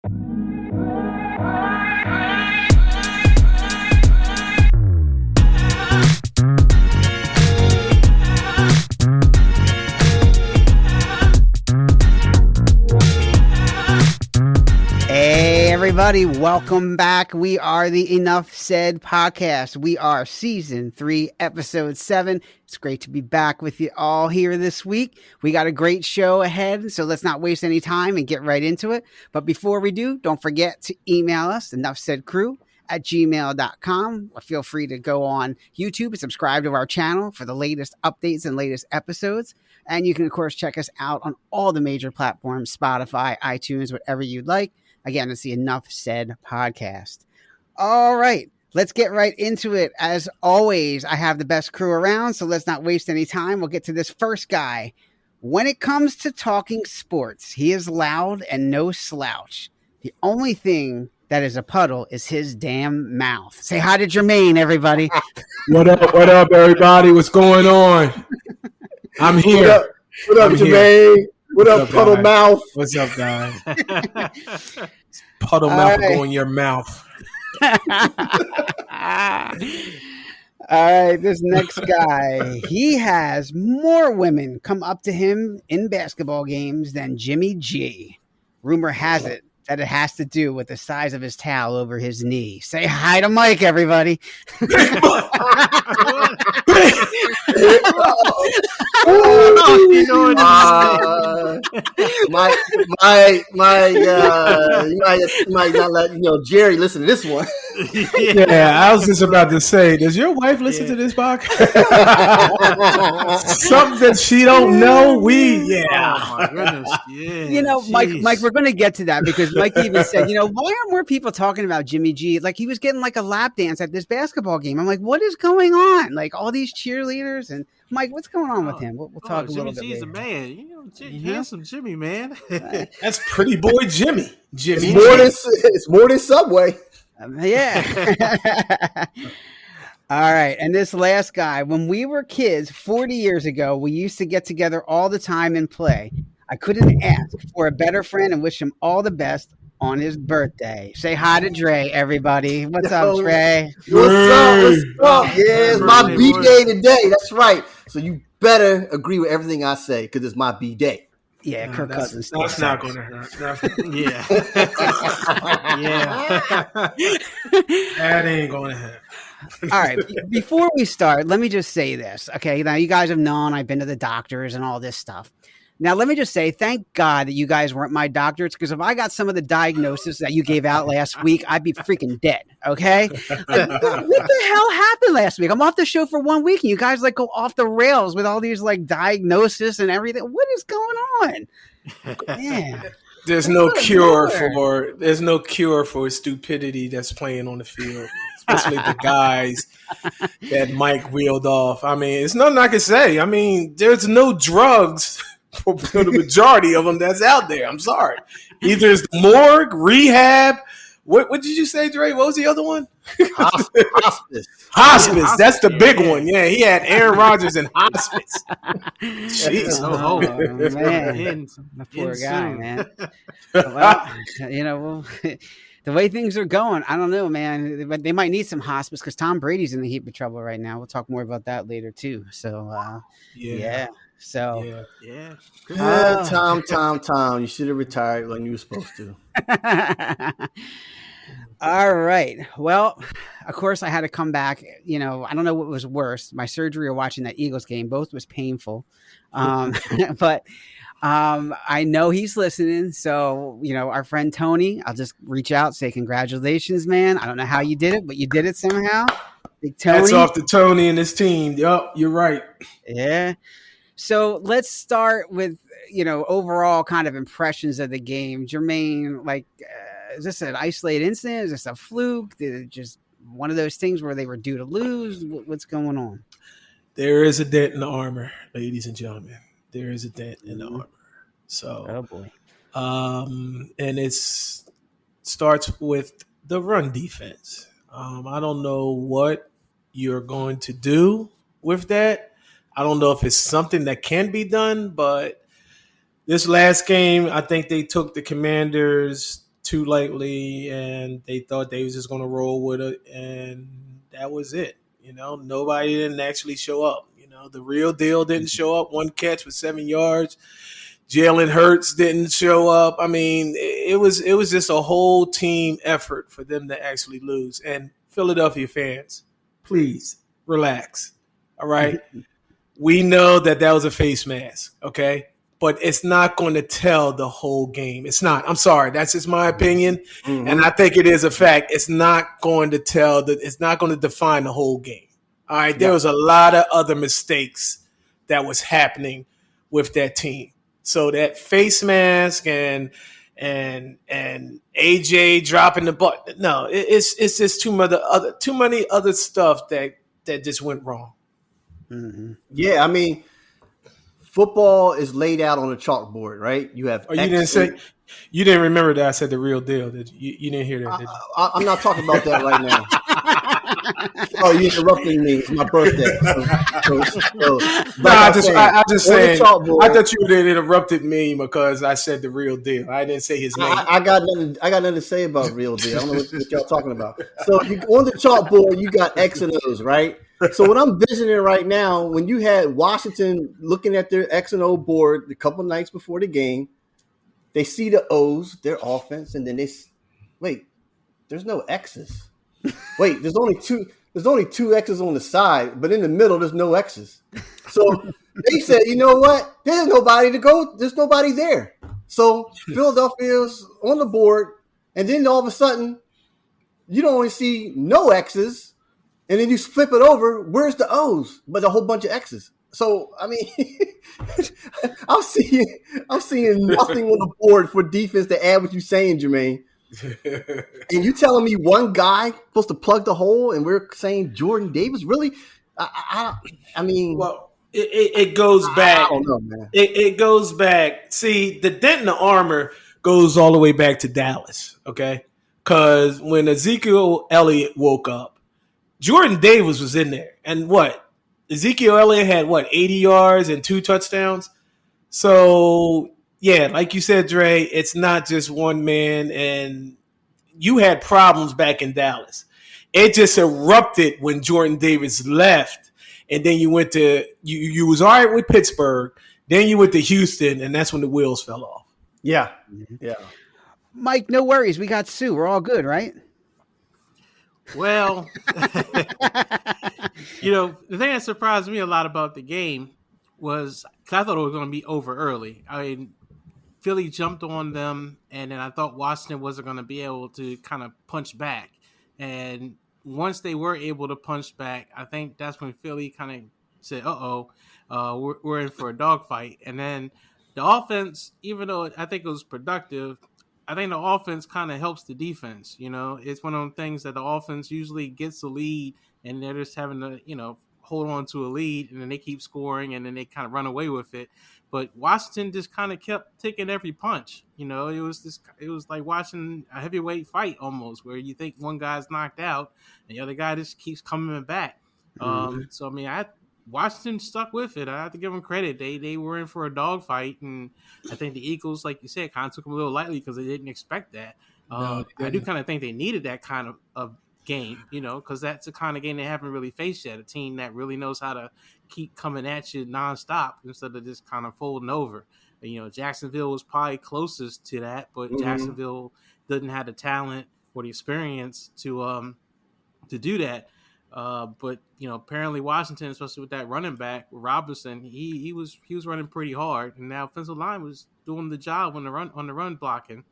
Hey everybody, welcome back. We are the Enough Said podcast. We are season 3, episode 7. It's great to be back with you all here this week. We got a great show ahead, so let's not waste any time and get right into it. But before we do, don't forget to email us, enoughsaidcrew@gmail.com. Feel free to go on YouTube and subscribe to our channel for the latest updates and latest episodes. And you can, of course, check us out on all the major platforms, Spotify, iTunes, whatever you'd like. Again, it's the Enough Said podcast. All right, let's get right into it. As always, I have the best crew around, so let's not waste any time. We'll get to this first guy. When it comes to talking sports, he is loud and no slouch. The only thing that is a puddle is his damn mouth. Say hi to Jermaine, everybody. What up, everybody? What's going on? I'm here. What up, Jermaine? What up, puddle mouth? What's up, guys? Puddle mouth right. Go in your mouth. All right, this next guy, he has more women come up to him in basketball games than Jimmy G. Rumor has it that it has to do with the size of his towel over his knee. Say hi to Mike, everybody. You might not let Jerry listen to this one. Yeah, I was just about to say, does your wife listen to this podcast? Something that she don't know. Oh my goodness. Yeah, Mike, we're going to get to that because Mike even said, why are more people talking about Jimmy G? Like he was getting like a lap dance at this basketball game. I'm like, what is going on? Like all these cheerleaders and Mike, what's going on with him? We'll talk a little bit later. Jimmy's a man. Handsome Jimmy, man. That's pretty boy Jimmy. It's more than Subway. Yeah. All right. And this last guy, when we were kids 40 years ago, we used to get together all the time and play. I couldn't ask for a better friend and wish him all the best on his birthday. Say hi to Dre, everybody. What's up, Dre? What's up? Yeah, it's my B-Day today. That's right. So you better agree with everything I say because it's my B-Day. Yeah, Kirk Cousins. That's not going to hurt. Yeah. That ain't going to hurt. All right. Before we start, let me just say this. Okay. Now, you guys have known I've been to the doctors and all this stuff. Now, let me just say, thank God that you guys weren't my doctors, because if I got some of the diagnosis that you gave out last week, I'd be freaking dead, okay? Like, what the hell happened last week? I'm off the show for 1 week, and you guys, like, go off the rails with all these, like, diagnosis and everything. What is going on? Yeah. There's no cure for stupidity that's playing on the field, especially the guys that Mike reeled off. I mean, it's nothing I can say. I mean, there's no drugs for the majority of them that's out there. I'm sorry. Either it's morgue, rehab. What did you say, Dre? What was the other one? Hospice. Hospice. That's the big one. Yeah, he had Aaron Rodgers in hospice. Jeez. Man. The poor guy, man. Well, the way things are going, I don't know, man. But they might need some hospice because Tom Brady's in a heap of trouble right now. We'll talk more about that later, too. So, yeah. So, Tom, you should have retired when you were supposed to. All right. Well, of course, I had to come back. I don't know what was worse, my surgery or watching that Eagles game. Both was painful. But I know he's listening. So, our friend Tony, I'll just reach out, say congratulations, man. I don't know how you did it, but you did it somehow. Big Tony. That's off to Tony and his team. Yup, you're right. Yeah. So let's start with, overall kind of impressions of the game. Jermaine, like, is this an isolated incident? Is this a fluke? Is it just one of those things where they were due to lose? What's going on? There is a dent in the armor, ladies and gentlemen. There is a dent in the armor. So, oh boy. And it starts with the run defense. I don't know what you're going to do with that. I don't know if it's something that can be done, but this last game, I think they took the Commanders too lightly, and they thought they was just going to roll with it, and that was it. Nobody didn't actually show up. The real deal didn't show up. 1 catch with 7 yards. Jalen Hurts didn't show up. I mean, it was just a whole team effort for them to actually lose. And Philadelphia fans, please relax. All right. We know that was a face mask. Okay. But it's not going to tell the whole game. It's not. I'm sorry. That's just my opinion. Mm-hmm. And I think it is a fact. It's not going to it's not going to define the whole game. All right. There was a lot of other mistakes that was happening with that team. So that face mask and AJ dropping the ball. No, it's just too many other stuff that just went wrong. Mm-hmm. Yeah, I mean, football is laid out on a chalkboard, right? You have. You didn't remember that I said the real deal, did you? You didn't hear that, did you? I'm not talking about that right now. Oh, you interrupting me. It's my birthday. I just saying. I thought you would have interrupted me because I said the real deal. I didn't say his name. I got nothing to say about real deal. I don't know what y'all talking about. So on the chalkboard, you got X and O's, right? So what I'm visioning right now, when you had Washington looking at their X and O board a couple nights before the game, they see the O's, their offense, and then wait, there's no X's. Wait, there's only two X's on the side, but in the middle, there's no X's. So they said, you know what? There's nobody to go. There's nobody there. So Philadelphia's on the board, and then all of a sudden, you don't only see no X's, and then you flip it over. Where's the O's? But a whole bunch of X's. So I mean, I'm seeing nothing on the board for defense to add what you're saying, Jermaine. And you telling me one guy supposed to plug the hole, and we're saying Jordan Davis? Really? I mean, well, it goes back. I don't know, man. It goes back. See, the dent in the armor goes all the way back to Dallas. Okay, because when Ezekiel Elliott woke up, Jordan Davis was in there, and Ezekiel Elliott had 80 yards and 2 touchdowns. So. Yeah, like you said, Dre, it's not just one man, and you had problems back in Dallas. It just erupted when Jordan Davis left, and then you went to you was all right with Pittsburgh, then you went to Houston, and that's when the wheels fell off. Yeah. Mike, no worries. We got Sue. We're all good, right? Well, the thing that surprised me a lot about the game was because I thought it was going to be over early. I mean, Philly jumped on them, and then I thought Washington wasn't going to be able to kind of punch back. And once they were able to punch back, I think that's when Philly kind of said, we're in for a dogfight. And then the offense, even though I think it was productive, I think the offense kind of helps the defense. It's one of those things that the offense usually gets the lead, and they're just having to, hold on to a lead, and then they keep scoring, and then they kind of run away with it. But Washington just kind of kept taking every punch. It was like watching a heavyweight fight almost, where you think one guy's knocked out and the other guy just keeps coming back. So I mean, Washington stuck with it. I have to give them credit. They were in for a dogfight, and I think the Eagles, like you said, kind of took them a little lightly because they didn't expect that. I do kind of think they needed that kind of game, because that's the kind of game they haven't really faced yet. A team that really knows how to keep coming at you nonstop instead of just kind of folding over. Jacksonville was probably closest to that, but Jacksonville doesn't have the talent or the experience to do that. But apparently Washington, especially with that running back Robinson, he was running pretty hard, and now offensive line was doing the job on the run blocking.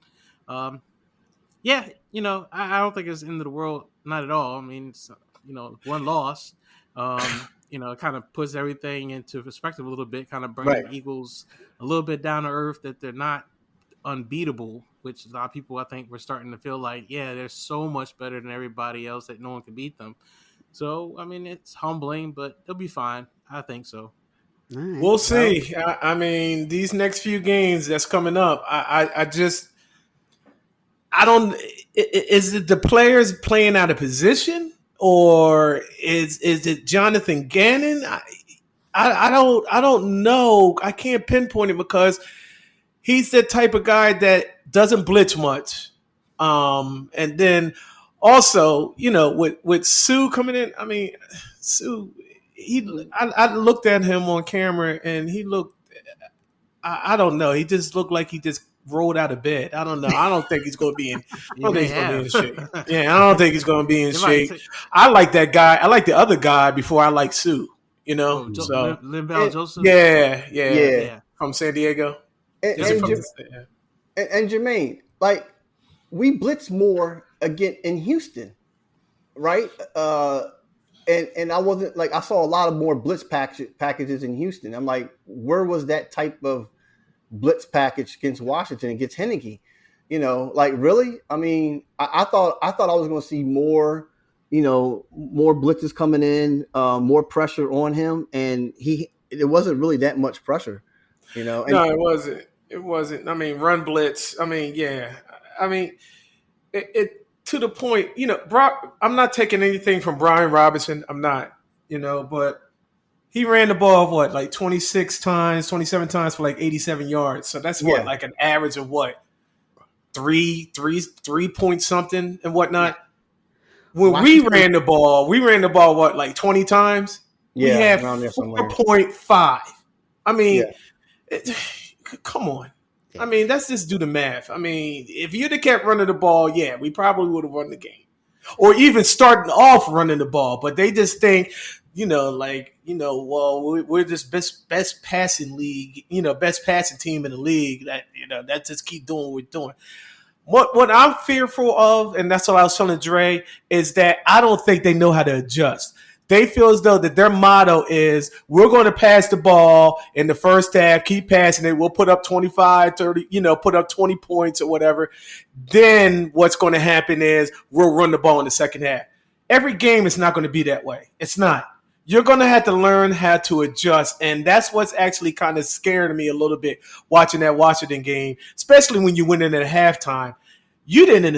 I don't think it's the end of the world, not at all. I mean, it's, one loss. It kind of puts everything into perspective a little bit, kind of brings the Eagles a little bit down to earth that they're not unbeatable, which a lot of people I think were starting to feel like, they're so much better than everybody else that no one can beat them. So, I mean, it's humbling, but they'll be fine. I think so. Right. We'll see. I mean, these next few games that's coming up, I don't. Is it the players playing out of position, or is it Jonathan Gannon? I don't know. I can't pinpoint it because he's the type of guy that doesn't blitz much, And then also, with Sue coming in, I mean, Sue, I looked at him on camera and he looked, I don't know. He just looked like he just rolled out of bed. I don't know. I don't think he's going to be in. I don't think he's going to be in shape. Yeah, I don't think he's going to be in shape. I like that guy. I like the other guy before I like Sue. So Linval Joseph. Yeah, from San Diego. And Jermaine, like, we blitz more again in Houston, right? And I wasn't like, I saw a lot of more blitz packages in Houston. I'm like, where was that type of blitz package against Washington, against Heineke? Like, really? I mean, I thought I was going to see more, more blitzes coming in, more pressure on him, and it wasn't really that much pressure, No, it wasn't. It wasn't. I mean, run blitz. I mean, yeah. I mean, it to the point. I'm not taking anything from Brian Robinson. I'm not. But he ran the ball like 26 times, 27 times for like 87 yards. So that's like an average of what, 3 point something and whatnot. When we ran the ball what, like 20 times? Yeah, we had 4.5. I mean, come on. I mean, let's just do the math. I mean, if you'd have kept running the ball, we probably would have won the game. Or even starting off running the ball. But they just think, we're this best passing league, best passing team in the league that just keep doing what we're doing. What I'm fearful of, and that's what I was telling Dre, is that I don't think they know how to adjust. They feel as though that their motto is, we're going to pass the ball in the first half, keep passing it. We'll put up 25, 30, put up 20 points or whatever. Then what's going to happen is we'll run the ball in the second half. Every game is not going to be that way. It's not. You're going to have to learn how to adjust. And that's what's actually kind of scaring me a little bit watching that Washington game, especially when you went in at halftime. You didn't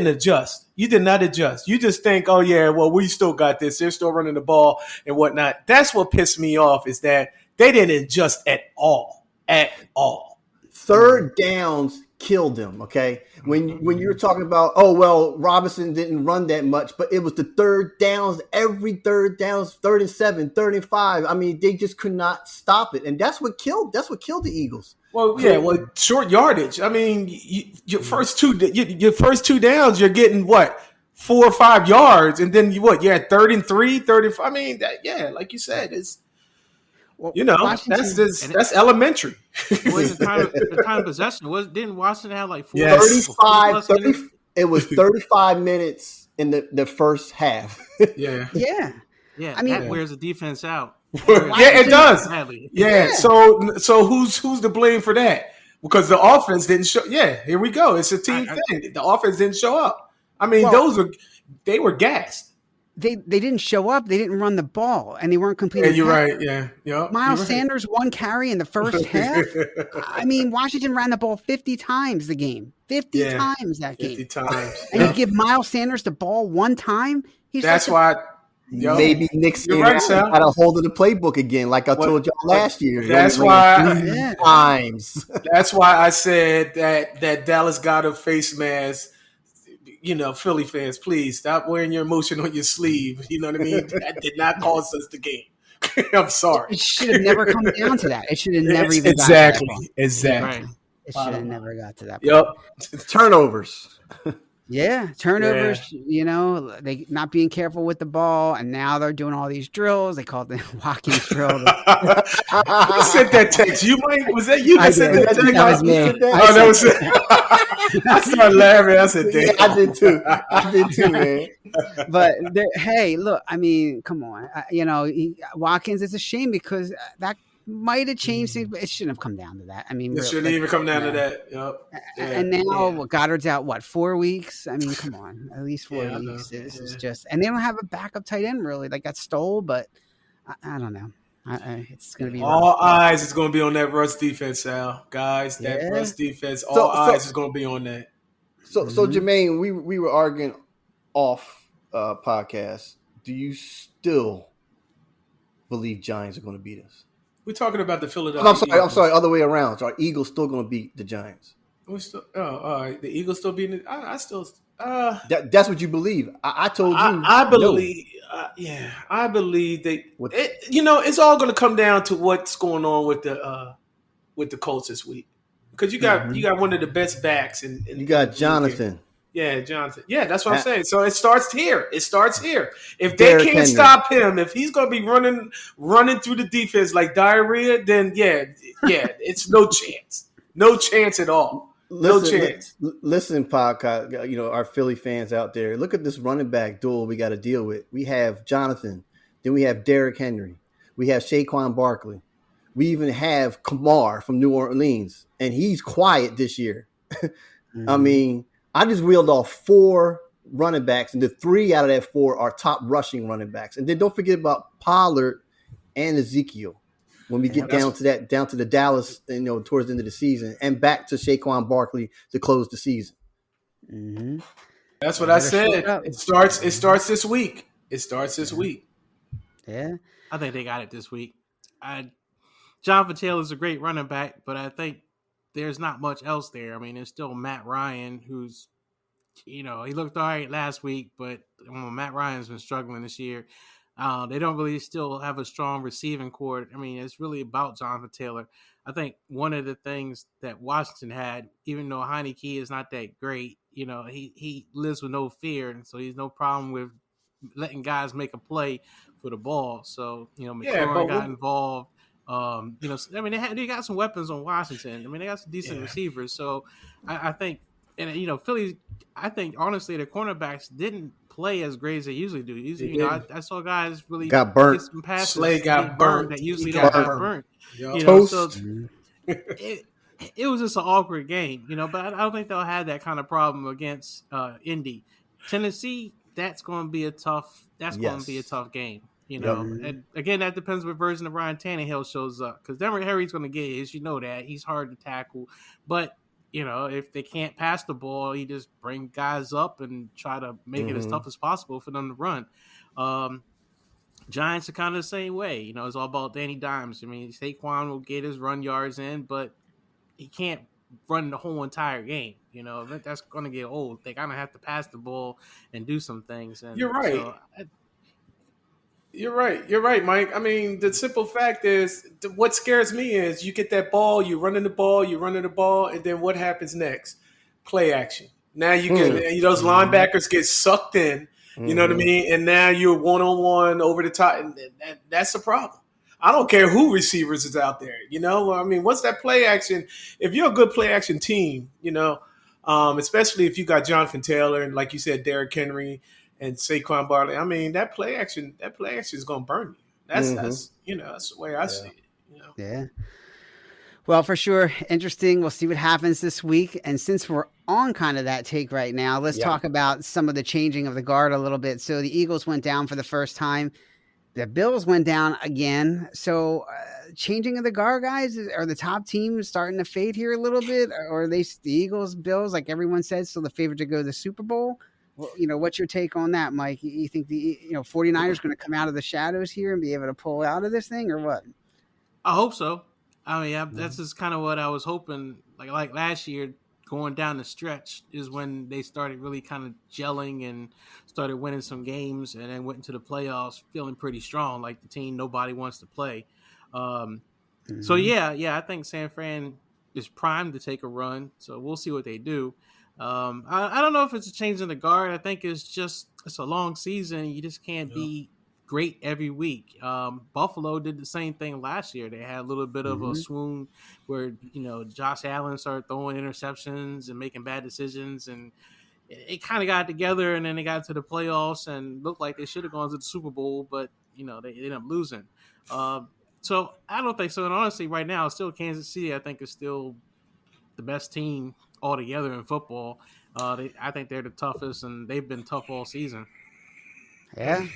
adjust. You did not adjust. You just think, oh, yeah, well, we still got this. They're still running the ball and whatnot. That's what pissed me off, is that they didn't adjust at all. At all. Third downs killed them, okay? When you were talking about, oh, well, Robinson didn't run that much, but it was the third downs, every third downs, 3rd and 7, 3rd and 5. I mean, they just could not stop it. And that's what killed the Eagles. Well, yeah, short yardage. I mean, your first two downs, you're getting what, 4 or 5 yards, and then you're at 3rd and 3, 3rd and 5. I mean, like you said, it's that's elementary. Was the time of possession? Didn't Washington have like 35? It was 35 minutes in the first half. Yeah. I mean, that wears the defense out. It does. Yeah. So who's to blame for that? Because the offense didn't show. Yeah, here we go. It's a team thing. The offense didn't show up. I mean, they were gassed. They didn't show up. They didn't run the ball, and they weren't completing. Yeah, you're right. Yeah. Miles Sanders, 1 carry in the first half. I mean, Washington ran the ball 50 times the game. 50 times that game. 50 times. And you give Miles Sanders the ball 1 time. That's why. Maybe Nick Sirianni got a hold of the playbook again, like I told y'all last year. That's why. Times. That's why I said that Dallas got a face mask. Philly fans, please stop wearing your emotion on your sleeve. You know what I mean? That did not cost us the game. I'm sorry. It should have never come down to that. It should have never even exactly. got to that point. Exactly. Right. It should have never got to that point. Yep. Turnovers. Yeah, turnovers, they not being careful with the ball, and now they're doing all these drills. They call it the walking drill. Who sent that text? You, Mike? Was that you that sent that text? That was me. That was it. I started laughing. I said, damn. I did too, man. But, hey, look, I mean, come on. Watkins, it's a shame because that might have changed things, but it shouldn't have come down to that. I mean, it shouldn't even come down to that. Yep. Yeah. And now Goddard's out, 4 weeks? I mean, come on, at least 4 weeks. This is just, and they don't have a backup tight end really. They got Stoll, but I don't know. It's going to be all eyes is going to be on that rush defense, Al. Guys, that rush defense, all eyes is going to be on that. So Jermaine, we were arguing off podcast. Do you still believe Giants are going to beat us? We're talking about the Philadelphia. I'm sorry. Other way around. Are Eagles still going to beat the Giants? We're still, all right. The Eagles still beating it. I still. That's what you believe. I told you. I believe. Yeah, I believe they. It's all going to come down to what's going on with the Colts this week, because you got one of the best backs in you got Jonathan. Yeah, Jonathan. Yeah, that's what I'm saying. So it starts here. If they can't stop him, if he's going to be running through the defense like diarrhea, then yeah, it's no chance. No chance at all. No chance. Listen, podcast, our Philly fans out there, look at this running back duel we got to deal with. We have Jonathan, then we have Derrick Henry, we have Saquon Barkley, we even have Kamar from New Orleans, and he's quiet this year. I mean, I just reeled off 4 running backs, and the 3 out of that 4 are top rushing running backs. And then don't forget about Pollard and Ezekiel when we get down to the Dallas, towards the end of the season, and back to Saquon Barkley to close the season. Mm-hmm. That's what I said. It starts this week. It starts this week. Yeah, I think they got it this week. Jonathan Taylor's a great running back, but I think there's not much else there. I mean, there's still Matt Ryan, who's, he looked all right last week, but Matt Ryan's been struggling this year. They don't really still have a strong receiving core. I mean, it's really about Jonathan Taylor. I think one of the things that Washington had, even though Heineke is not that great, he lives with no fear, and so he's no problem with letting guys make a play for the ball. So, McLaurin got involved. They got some weapons on Washington. I mean, they got some decent receivers. So I think, and Philly, I think honestly, the cornerbacks didn't play as great as they usually do. I saw guys really got burnt. Get some passes. Slay got burnt. That usually don't get burnt. Toast. It was just an awkward game, But I don't think they'll have that kind of problem against Indy. Tennessee, that's going to be a tough. That's going to be a tough game. And again, that depends what version of Ryan Tannehill shows up, because Denver Harry's going to get his. That he's hard to tackle, but if they can't pass the ball, he just bring guys up and try to make it as tough as possible for them to run. Giants are kind of the same way. It's all about Danny Dimes. I mean, Saquon will get his run yards in, but he can't run the whole entire game. That's going to get old. They kind of have to pass the ball and do some things. And you're right. You're right, Mike. I mean, the simple fact is, what scares me is you get that ball, you're running the ball, and then what happens next? Play action. Now you get those linebackers get sucked in. You know what I mean? And now you're one-on-one over the top, and that's the problem. I don't care who receivers is out there. I mean, what's that play action? If you're a good play action team, especially if you got Jonathan Taylor and, like you said, Derrick Henry and Saquon Barkley, I mean, that play action is going to burn you. That's the way I see it. Yeah. Well, for sure. Interesting. We'll see what happens this week. And since we're on kind of that take right now, let's talk about some of the changing of the guard a little bit. So the Eagles went down for the first time. The Bills went down again. So changing of the guard, guys, are the top teams starting to fade here a little bit? Or are they the Eagles, Bills, like everyone says, still the favorite to go to the Super Bowl? Well, what's your take on that, Mike? You think the 49ers going to come out of the shadows here and be able to pull out of this thing, or what? I hope so. I mean, that's just kind of what I was hoping. Like last year, going down the stretch is when they started really kind of gelling and started winning some games, and then went into the playoffs feeling pretty strong, like the team nobody wants to play. So I think San Fran is primed to take a run. So we'll see what they do. I don't know if it's a change in the guard. I think it's a long season. You just can't be great every week. Buffalo did the same thing last year. They had a little bit of a swoon where, Josh Allen started throwing interceptions and making bad decisions, and it kind of got together, and then they got to the playoffs and looked like they should have gone to the Super Bowl, but, they ended up losing. So I don't think so. And honestly, right now, still Kansas City, I think, is still the best team altogether in football. I think they're the toughest, and they've been tough all season. Yeah.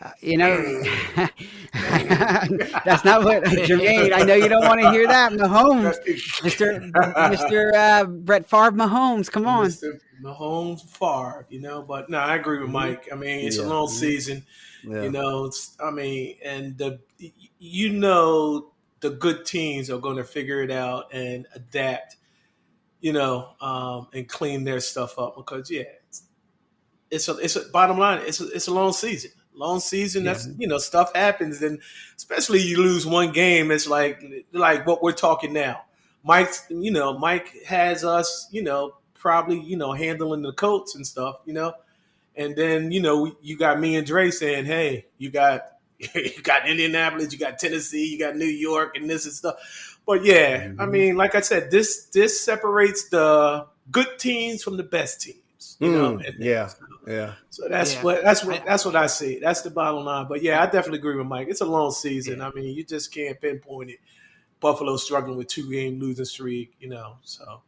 That's not what Jermaine. I know you don't want to hear that, Mahomes, Mr. Brett Favre Mahomes. Come on, Mr. Mahomes Favre. But no, I agree with Mike. I mean, it's a long season. Yeah. And the good teams are going to figure it out and adapt and clean their stuff up because it's a bottom line. It's a long season. Long season. Yeah. That's stuff happens, and especially you lose one game. It's like what we're talking now. Mike has us, probably handling the Colts and stuff, and then you got me and Dre saying, hey, you got Indianapolis, you got Tennessee, you got New York, and this and stuff. But yeah, I mean, like I said, this separates the good teams from the best teams. Yeah. So that's what I see. That's the bottom line. But yeah, I definitely agree with Mike. It's a long season. I mean, you just can't pinpoint it. Buffalo struggling with 2-game losing streak. So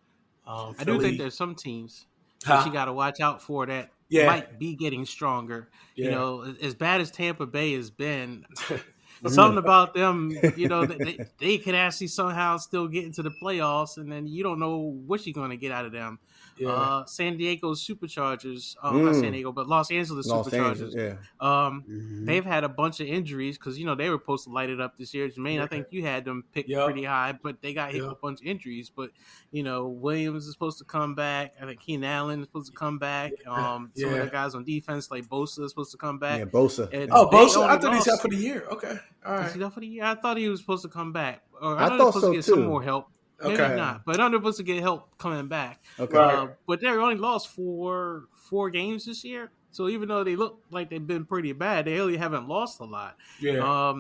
I do think there's some teams that you got to watch out for that might be getting stronger. Yeah. As bad as Tampa Bay has been. Something about them, they could actually somehow still get into the playoffs, and then you don't know what you're going to get out of them. Yeah. San Diego Superchargers, not San Diego, but Los Angeles Superchargers. They've had a bunch of injuries because they were supposed to light it up this year. Jermaine, I think you had them picked pretty high, but they got hit with a bunch of injuries. But Williams is supposed to come back. I think Keenan Allen is supposed to come back. Some of the guys on defense like Bosa is supposed to come back. Yeah, Bosa. Bosa. I thought he's out for the year. Okay, all right. Is he out for the year? I thought he was supposed to come back. Or I thought thought he was supposed so to get too. some more help. Maybe not, but they're supposed to get help coming back. Okay. But they only lost four games this year. So even though they look like they've been pretty bad, they really haven't lost a lot. Yeah.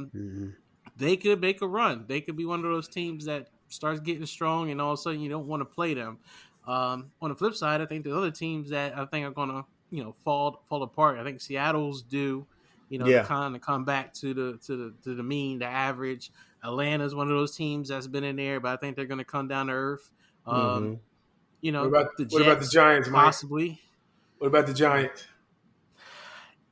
They could make a run. They could be one of those teams that starts getting strong, and all of a sudden you don't want to play them. On the flip side, I think the other teams that I think are going to fall apart. I think Seattle's due. Kind of come back to the mean, the average. Atlanta's one of those teams that's been in there, but I think they're going to come down to earth. What about the Giants, Mike? Possibly. What about the Giants?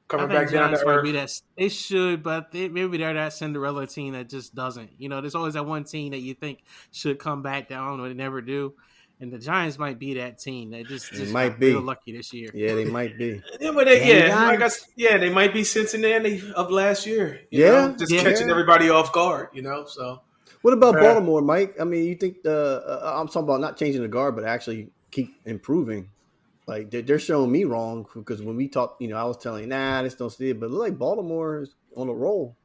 Coming back down to earth. They should, but maybe they're that Cinderella team that just doesn't. There's always that one team that you think should come back down, but they never do. And the Giants might be that team. They just might be real lucky this year. Yeah, they might be. They might be Cincinnati of last year. Catching everybody off guard. So what about Baltimore, Mike? I mean, you think I'm talking about not changing the guard, but actually keep improving. Like they're showing me wrong because when we talked, I was telling you, this don't see it, but it look like Baltimore is on a roll.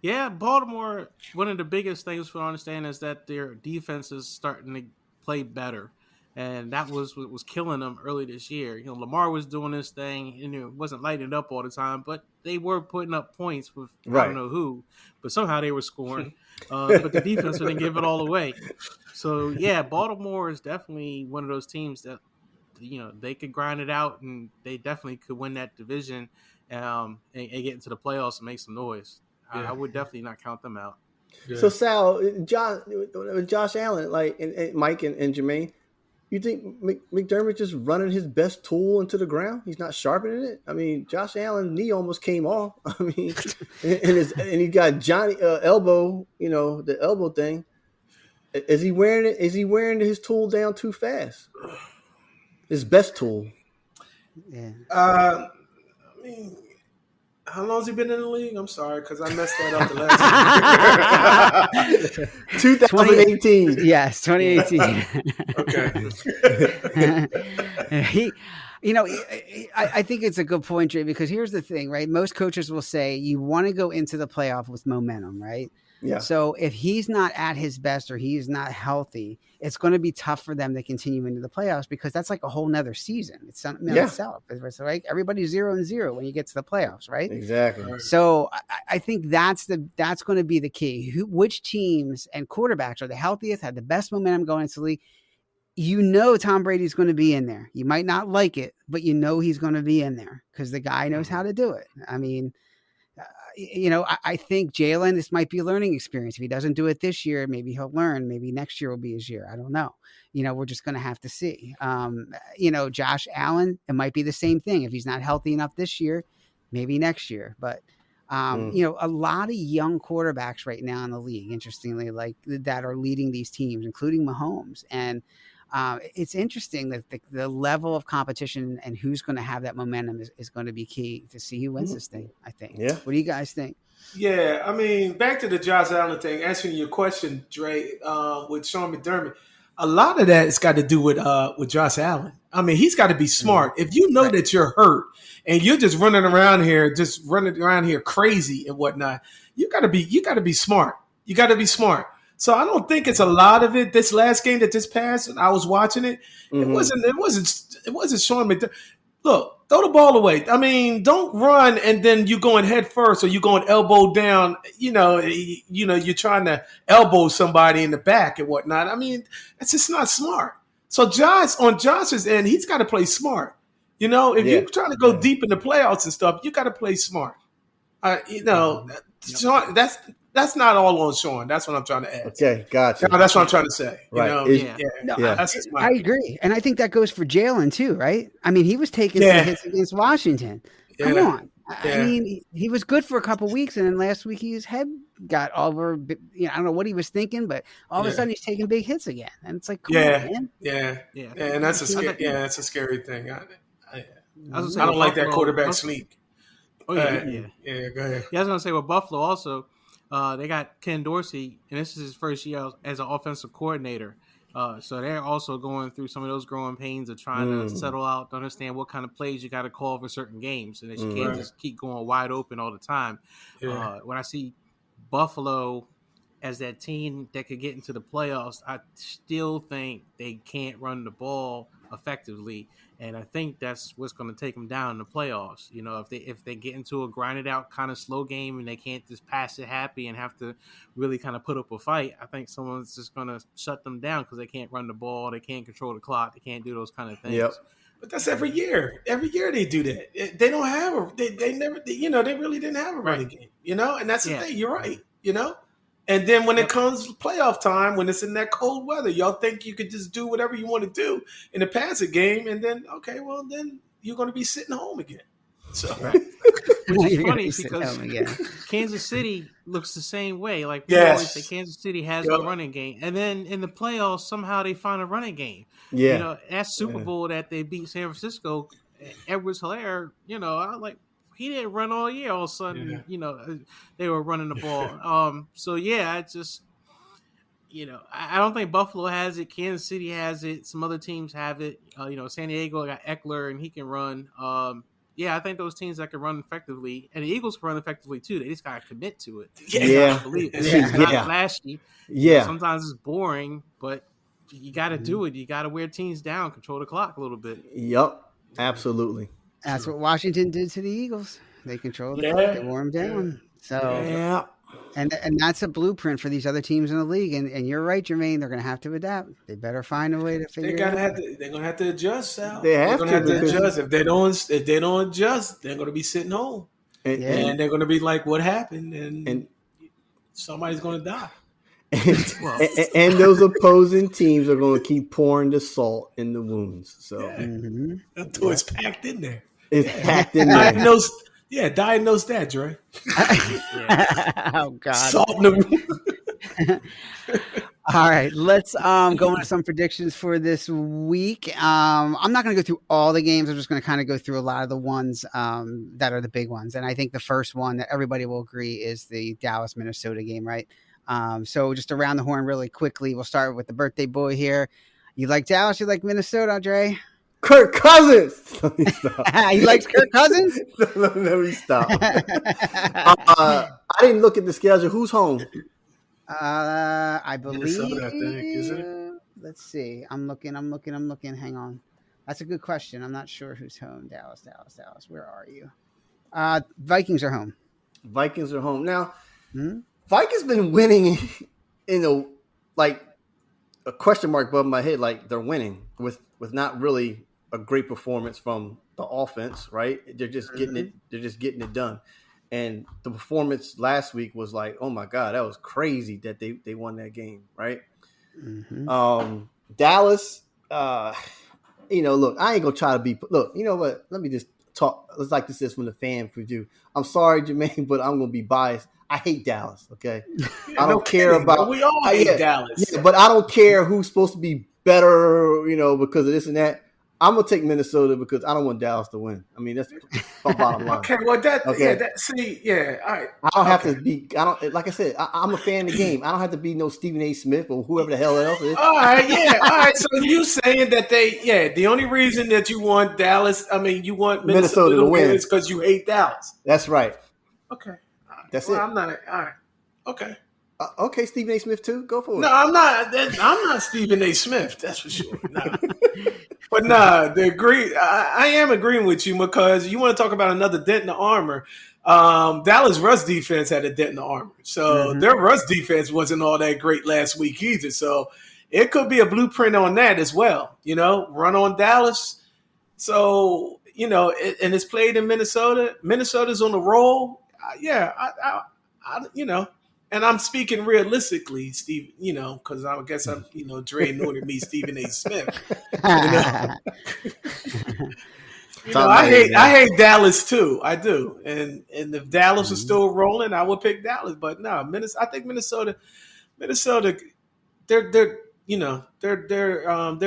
Yeah, Baltimore. One of the biggest things for understand is that their defense is starting to play better, and that was what was killing them early this year. Lamar was doing this thing, and it wasn't lighting up all the time, but they were putting up points with I don't know who, but somehow they were scoring. But the defense didn't give it all away. So yeah, Baltimore is definitely one of those teams that they could grind it out, and they definitely could win that division and get into the playoffs and make some noise. I would definitely not count them out. Yeah. So Sal, Josh Allen, and Mike and Jermaine, you think McDermott just running his best tool into the ground? He's not sharpening it. I mean, Josh Allen's knee almost came off. I mean, and he got Johnny elbow, the elbow thing. Is he wearing it? Is he wearing his tool down too fast? His best tool. Yeah. I mean, how long has he been in the league? I'm sorry, because I messed that up the last 2018. Yes, 2018. Okay. I think it's a good point, Jay, because here's the thing, right? Most coaches will say you want to go into the playoff with momentum, right? Yeah. So if he's not at his best or he's not healthy, it's going to be tough for them to continue into the playoffs because that's like a whole nother season. It's something in itself. It's like everybody's 0-0 when you get to the playoffs, right? Exactly. So I think that's going to be the key. Which teams and quarterbacks are the healthiest, have the best momentum going into the league? Tom Brady's going to be in there. You might not like it, but he's going to be in there because the guy knows how to do it. I mean, I think Jalen, this might be a learning experience. If he doesn't do it this year, maybe he'll learn. Maybe next year will be his year. I don't know. We're just going to have to see. Josh Allen, it might be the same thing. If he's not healthy enough this year, maybe next year. But, a lot of young quarterbacks right now in the league, interestingly, like that are leading these teams, including Mahomes. And it's interesting that the level of competition and who's going to have that momentum is going to be key to see who wins this thing, I think. Yeah. What do you guys think? Yeah, I mean, back to the Josh Allen thing, answering your question, Dre, with Sean McDermott. a lot of that has got to do with Josh Allen. I mean, he's got to be smart. If you know that you're hurt and you're just running around here crazy and whatnot, you got to be smart. You got to be smart. So I don't think it's a lot of it. This last game that just passed, and I was watching it, it wasn't Sean McDermott. Look, throw the ball away. I mean, don't run and then you going head first or you going elbow down. You're trying to elbow somebody in the back and whatnot. I mean, it's just not smart. So on Josh's end, he's got to play smart. If you're trying to go deep in the playoffs and stuff, you got to play smart. Sean, that's not all on Sean. That's what I'm trying to add. Okay, gotcha. No, that's what I'm trying to say. Right. I agree. And I think that goes for Jalen too, right? I mean, he was taking some hits against Washington. Come on. I mean, he was good for a couple weeks, and then last week his head got over. I don't know what he was thinking, but all of a sudden he's taking big hits again, and it's like, come on, man. And that's a scary thing. I don't like that quarterback sneak. Oh go ahead. Yeah, I was gonna say with Buffalo also. They got Ken Dorsey, and this is his first year as an offensive coordinator. So they're also going through some of those growing pains of trying to settle out, to understand what kind of plays you got to call for certain games, and that you can't just keep going wide open all the time. Yeah. When I see Buffalo as that team that could get into the playoffs, I still think they can't run the ball effectively. And I think that's what's going to take them down in the playoffs. If they get into a grinded out kind of slow game and they can't just pass it happy and have to really kind of put up a fight, I think someone's just going to shut them down because they can't run the ball, they can't control the clock, they can't do those kind of things. Yep. But that's every year. Every year they do that. They don't have they never. They really didn't have a running game. And that's the thing. You're right. And then when it comes playoff time, when it's in that cold weather, y'all think you could just do whatever you want to do in the passing game, and then then you're going to be sitting home again. So, which is funny because Kansas City looks the same way. Like we always say, Kansas City has no running game, and then in the playoffs somehow they find a running game. Yeah, that Super Bowl that they beat San Francisco, Edwards-Helaire. I like. He didn't run all year. All of a sudden, they were running the ball. I just, I don't think Buffalo has it. Kansas City has it. Some other teams have it. San Diego got Eckler, and he can run. I think those teams that can run effectively, and the Eagles can run effectively too. They just got to commit to it. I believe it. It's not flashy. Yeah. Sometimes it's boring, but you got to do it. You got to wear teams down, control the clock a little bit. Yep, absolutely. That's what Washington did to the Eagles. They controlled it. They wore them down. So, and that's a blueprint for these other teams in the league. And you're right, Jermaine. They're going to have to adapt. They better find a way to figure it out. They're going to have to adjust, Sal. They're going to have to adjust. If they don't adjust, they're going to be sitting home. And they're going to be like, what happened? And somebody's going to die. And those opposing teams are going to keep pouring the salt in the wounds. So until it's packed in there. It's packed in there. Diagnose that, Dre. Oh God. Salt in the wound. All right, let's go into some predictions for this week. I'm not going to go through all the games. I'm just going to kind of go through a lot of the ones that are the big ones. And I think the first one that everybody will agree is the Dallas-Minnesota game, right? So just around the horn really quickly, we'll start with the birthday boy here. You like Dallas? You like Minnesota, Dre? Kirk Cousins. He likes Kirk Cousins? Let me stop. I didn't look at the schedule. Who's home? I believe. Minnesota, I think, isn't it? Let's see. I'm looking. Hang on. That's a good question. I'm not sure who's home. Dallas. Where are you? Vikings are home. Vikings are home. Now, Vikings been winning in a question mark above my head. Like they're winning with not really a great performance from the offense, right? They're just getting it. They're just getting it done. And the performance last week was like, oh my God, that was crazy that they won that game, right? Dallas, look, I ain't gonna try to be. Look, you know what? Let me just talk. Let's like this is from the fan review. I'm sorry, Jermaine, but I'm gonna be biased. I hate Dallas. Okay, I don't care about. We all hate Dallas. Yeah, but I don't care who's supposed to be better, because of this and that. I'm gonna take Minnesota because I don't want Dallas to win. I mean, that's the bottom line. Okay, well all right. I don't have to be. I don't like I said. I'm a fan of the game. I don't have to be no Stephen A. Smith or whoever the hell else is. All right. So you saying that the only reason that you want Dallas, you want Minnesota to win is because you hate Dallas. That's right. Okay, that's it. I'm not. All right. Okay. Okay, Stephen A. Smith too. Go for it. No, I'm not. I'm not Stephen A. Smith. That's for sure. Nah. But I am agreeing with you because you want to talk about another dent in the armor. Dallas rush defense had a dent in the armor, so their rush defense wasn't all that great last week either. So it could be a blueprint on that as well. Run on Dallas. So and it's played in Minnesota. Minnesota's on the roll. And I'm speaking realistically, Steve, because I guess I'm, Dre anointed me Stephen A. Smith. I hate Dallas too. I do. And if Dallas was still rolling, I would pick Dallas. But no, I think Minnesota, they're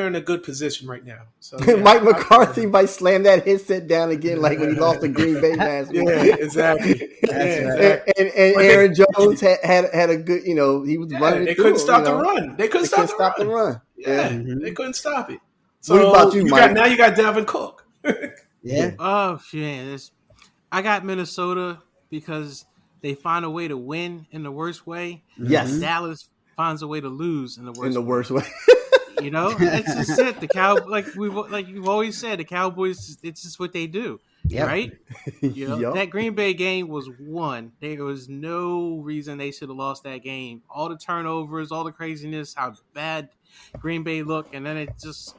in a good position right now. So Mike McCarthy might slam that headset down again, like when he lost to Green Bay last week. Yeah, exactly. And Aaron Jones had a good, he was running. They couldn't stop the run. They couldn't stop the run. Yeah, they couldn't stop it. So what about you, Mike? Now you got Dalvin Cook. Yeah. Oh shit! I got Minnesota because they find a way to win in the worst way. Yes. And Dallas finds a way to lose in the worst way. It's just it. The you've always said, the Cowboys. It's just what they do, right? That Green Bay game was won. There was no reason they should have lost that game. All the turnovers, all the craziness, how bad Green Bay looked, and then it just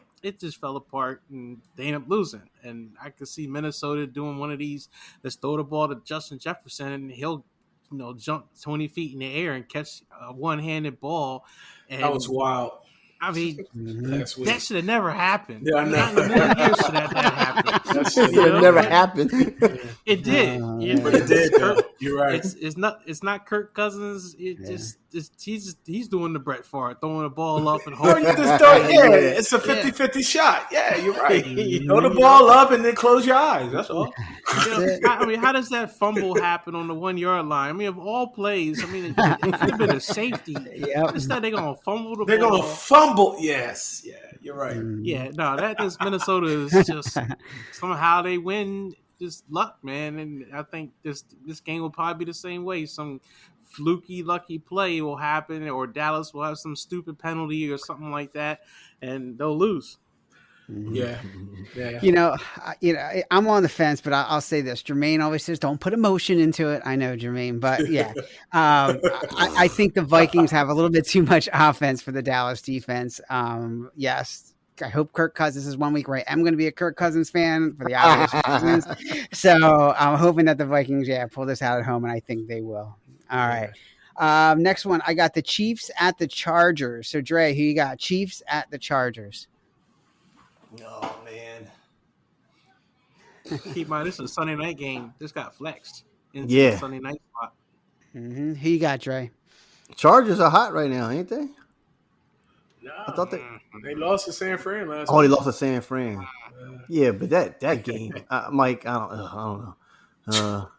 fell apart, and they ended up losing. And I could see Minnesota doing one of these. Let's throw the ball to Justin Jefferson, and he'll jump 20 feet in the air and catch a one-handed ball. And that was wild. I mean, that should have never happened. Yeah, I know. Not in a million years should that happened. That should have never happened. It did. But it did. You're right. It's not Kirk Cousins. He's doing the Brett Favre, throwing the ball up and Or holding. you just throw it. It's a 50-50 shot. Yeah, you're right. Throw the ball up and then close your eyes. That's all. How does that fumble happen on the 1 yard line? I mean, of all plays, it could have been a safety. Instead, they're gonna fumble the ball. They're gonna fumble. Yes. Yeah, you're right. Yeah, no, that is Minnesota is just somehow they win, just luck, man. And I think this game will probably be the same way. Some fluky, lucky play will happen, or Dallas will have some stupid penalty or something like that, and they'll lose. Yeah. I'm on the fence, but I'll say this. Jermaine always says, don't put emotion into it. I know, Jermaine, but yeah. I think the Vikings have a little bit too much offense for the Dallas defense. Yes. I hope Kirk Cousins is 1 week where I am going to be a Kirk Cousins fan for the obvious reasons. So I'm hoping that the Vikings, pull this out at home, and I think they will. All right. Next one, I got the Chiefs at the Chargers. So, Dre, who you got? Chiefs at the Chargers. Oh, man. Keep in mind, this is a Sunday night game. This got flexed into the Sunday night spot. Mm-hmm. Who you got, Dre? Chargers are hot right now, ain't they? No, I thought they lost to San Fran last week. Oh, they lost to San Fran. Yeah, but that game, Mike, I don't know.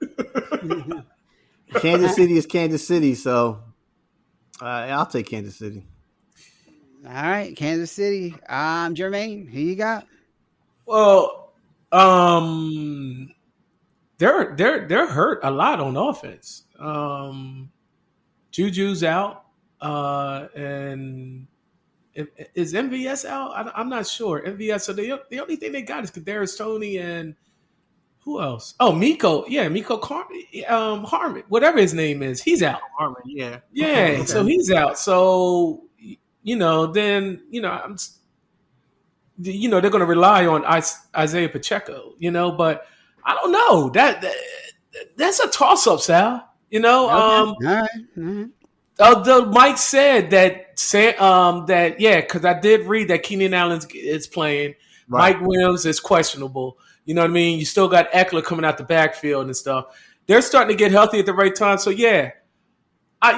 Kansas City is Kansas City, so I'll take Kansas City. All right, Kansas City. Jermaine, who you got? Well, they're hurt a lot on offense. Juju's out, and is MVS out? I'm not sure. MVS. So the only thing they got is Kadarius Toney and who else? Oh, Miko. Yeah, Miko Harmon, whatever his name is, he's out. Harmon, yeah. Yeah, okay. So he's out. So they're going to rely on Isaiah Pacheco. But I don't know. That's a toss-up, Sal. All right. Mm-hmm. Although Mike said because I did read that Keenan Allen is playing. Right. Mike Williams is questionable. You know what I mean? You still got Eckler coming out the backfield and stuff. They're starting to get healthy at the right time. So I'm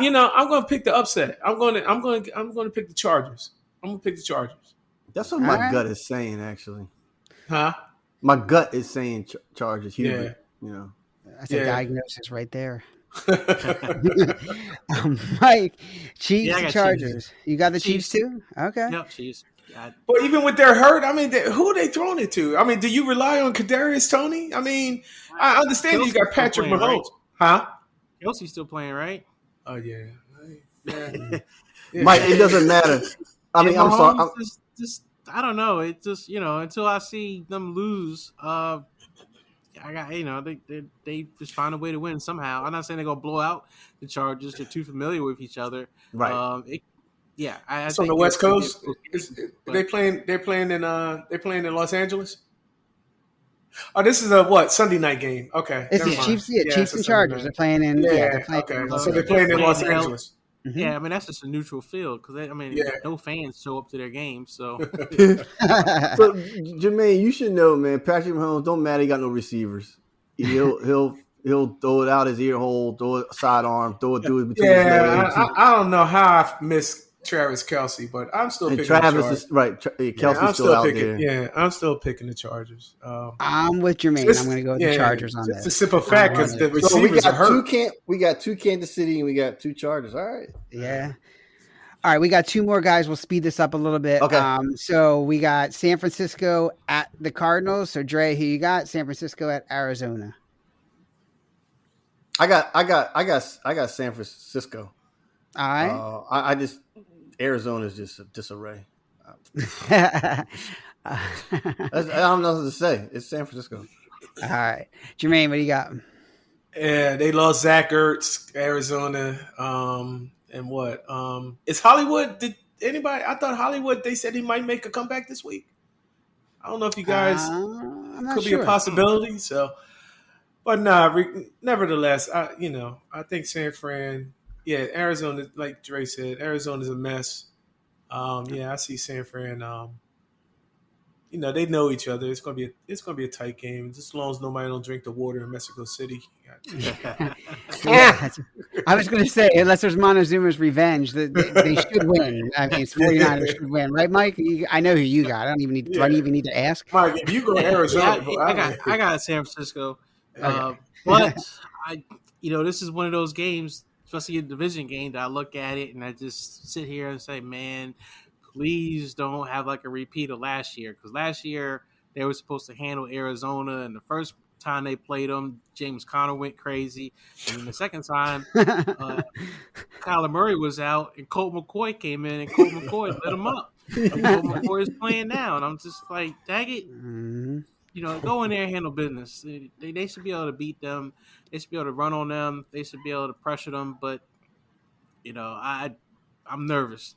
going to pick the upset. I'm going to pick the Chargers. I'm going to pick the Chargers. That's what my gut is saying, actually. Huh? My gut is saying Chargers. Hubert, That's a diagnosis right there. Mike, Chiefs, I got Chargers. Chiefs. You got the Chiefs too? Okay. Yep, Chiefs. But even with their hurt, I mean, who are they throwing it to? I mean, do you rely on Kadarius Toney? I mean, I understand you got Patrick Mahomes, right? huh? Kelsey's still playing, right? Oh yeah. Mike, it doesn't matter. I mean, I'm sorry. Just I don't know. It just until I see them lose, I got they just find a way to win somehow. I'm not saying they're gonna blow out the Chargers. They're too familiar with each other, right? I it's on the West Coast. They're playing in Los Angeles. Oh, this is a what Sunday night game? Okay, it's the Chiefs. Yeah, Chiefs and Chargers. They're playing in. So they're playing in Los Angeles. Mm-hmm. Yeah, I mean that's just a neutral field because no fans show up to their games. So, so Jermaine, you should know, man. Patrick Mahomes don't matter. He got no receivers. He'll throw it out his ear hole, throw it sidearm, throw it through it between his legs. I don't know how I missed Travis Kelce, but I'm still picking the Chargers. Is right. Kelsey's still out there. Yeah, I'm still picking the Chargers. I'm with Jermaine. I'm going to go with the Chargers on this. It's a simple fact because the receivers are hurt. We got two Kansas City and we got two Chargers. All right. Yeah. All right, we got two more guys. We'll speed this up a little bit. Okay. So we got San Francisco at the Cardinals. So Dre, who you got? San Francisco at Arizona. I got San Francisco. All right. I just Arizona is just a disarray. I don't know what to say. It's San Francisco. All right, Jermaine, what do you got? Yeah, they lost Zach Ertz, Arizona. And what? Is Hollywood? Did anybody? I thought Hollywood. They said he might make a comeback this week. I don't know if you guys could be a possibility. So, but nevertheless, I think San Fran. Yeah, Arizona, like Dre said, Arizona's a mess. I see San Fran. They know each other. It's gonna be a tight game. Just as long as nobody don't drink the water in Mexico City. Yeah, I was going to say, unless there's Montezuma's revenge, they should win. I mean, 49ers should win, right, Mike? I know who you got. I don't even need. Do I even need to ask? Mike, if you go to Arizona, I got San Francisco, but this is one of those games, especially a division game, that I look at it and I just sit here and say, man, please don't have like a repeat of last year, because last year they were supposed to handle Arizona, and the first time they played them, James Conner went crazy, and then the second time, Kyler Murray was out, and Colt McCoy came in, and Colt McCoy lit him up. And Colt McCoy is playing now, and I'm just like, dang it, go in there and handle business. They should be able to beat them. They should be able to run on them. They should be able to pressure them, but I'm nervous.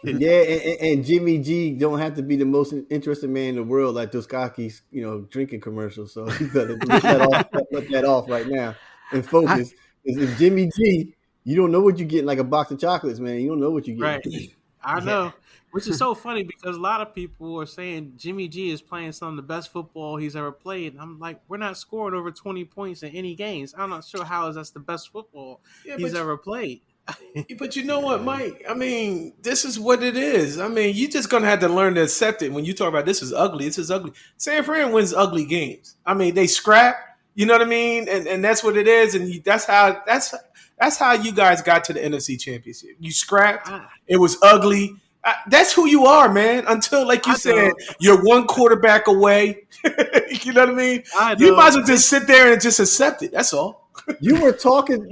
Yeah, and Jimmy G don't have to be the most interesting man in the world like Duskaki's, drinking commercials. So you better let that off right now and focus. Because if Jimmy G, you don't know what you're getting, like a box of chocolates, man. You don't know what you're getting. Right. I know. Which is so funny because a lot of people are saying Jimmy G is playing some of the best football he's ever played. And I'm like, we're not scoring over 20 points in any games. I'm not sure how that's the best football he's ever played. But you know what, Mike? I mean, this is what it is. I mean, you're just going to have to learn to accept it when you talk about this is ugly. This is ugly. San Fran wins ugly games. I mean, they scrap. You know what I mean? And that's what it is. And that's how you guys got to the NFC Championship. You scrapped. It was ugly. That's who you are, man. Until, like you said, you're one quarterback away. You know what I mean? You might as well just sit there and just accept it. That's all. You were talking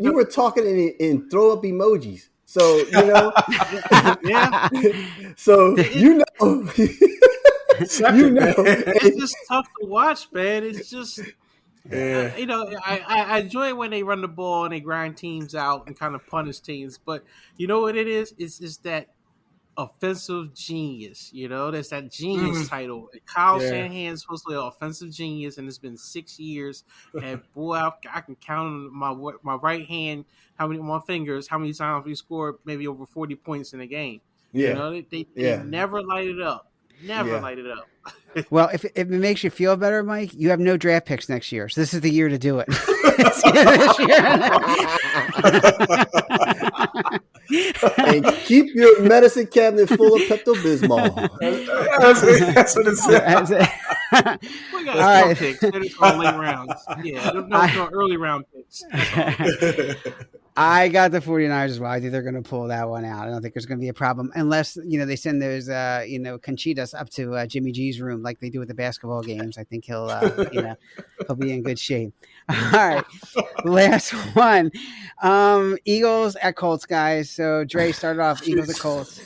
in throw up emojis. So, yeah. So, it's just tough to watch, man. It's just, I enjoy when they run the ball and they grind teams out and kind of punish teams. But you know what it is? It's just that offensive genius, there's that genius title. Kyle Shanahan is supposed to be an offensive genius, and it's been 6 years. And boy, I can count on my right hand how many times we scored maybe over 40 points in a game. Yeah, they never light it up. Light it up. Well, if it makes you feel better, Mike, you have no draft picks next year, so this is the year to do it. And keep your medicine cabinet full of Pepto-Bismol. That's what it said. We got some picks. They're just on late rounds. Yeah, no early round picks. I got the 49ers as well. I think they're going to pull that one out. I don't think there's going to be a problem unless, they send those, Conchitas up to Jimmy G's room like they do with the basketball games. I think he'll be in good shape. All right. Last one. Eagles at Colts, guys. So Dre started off Eagles at Colts.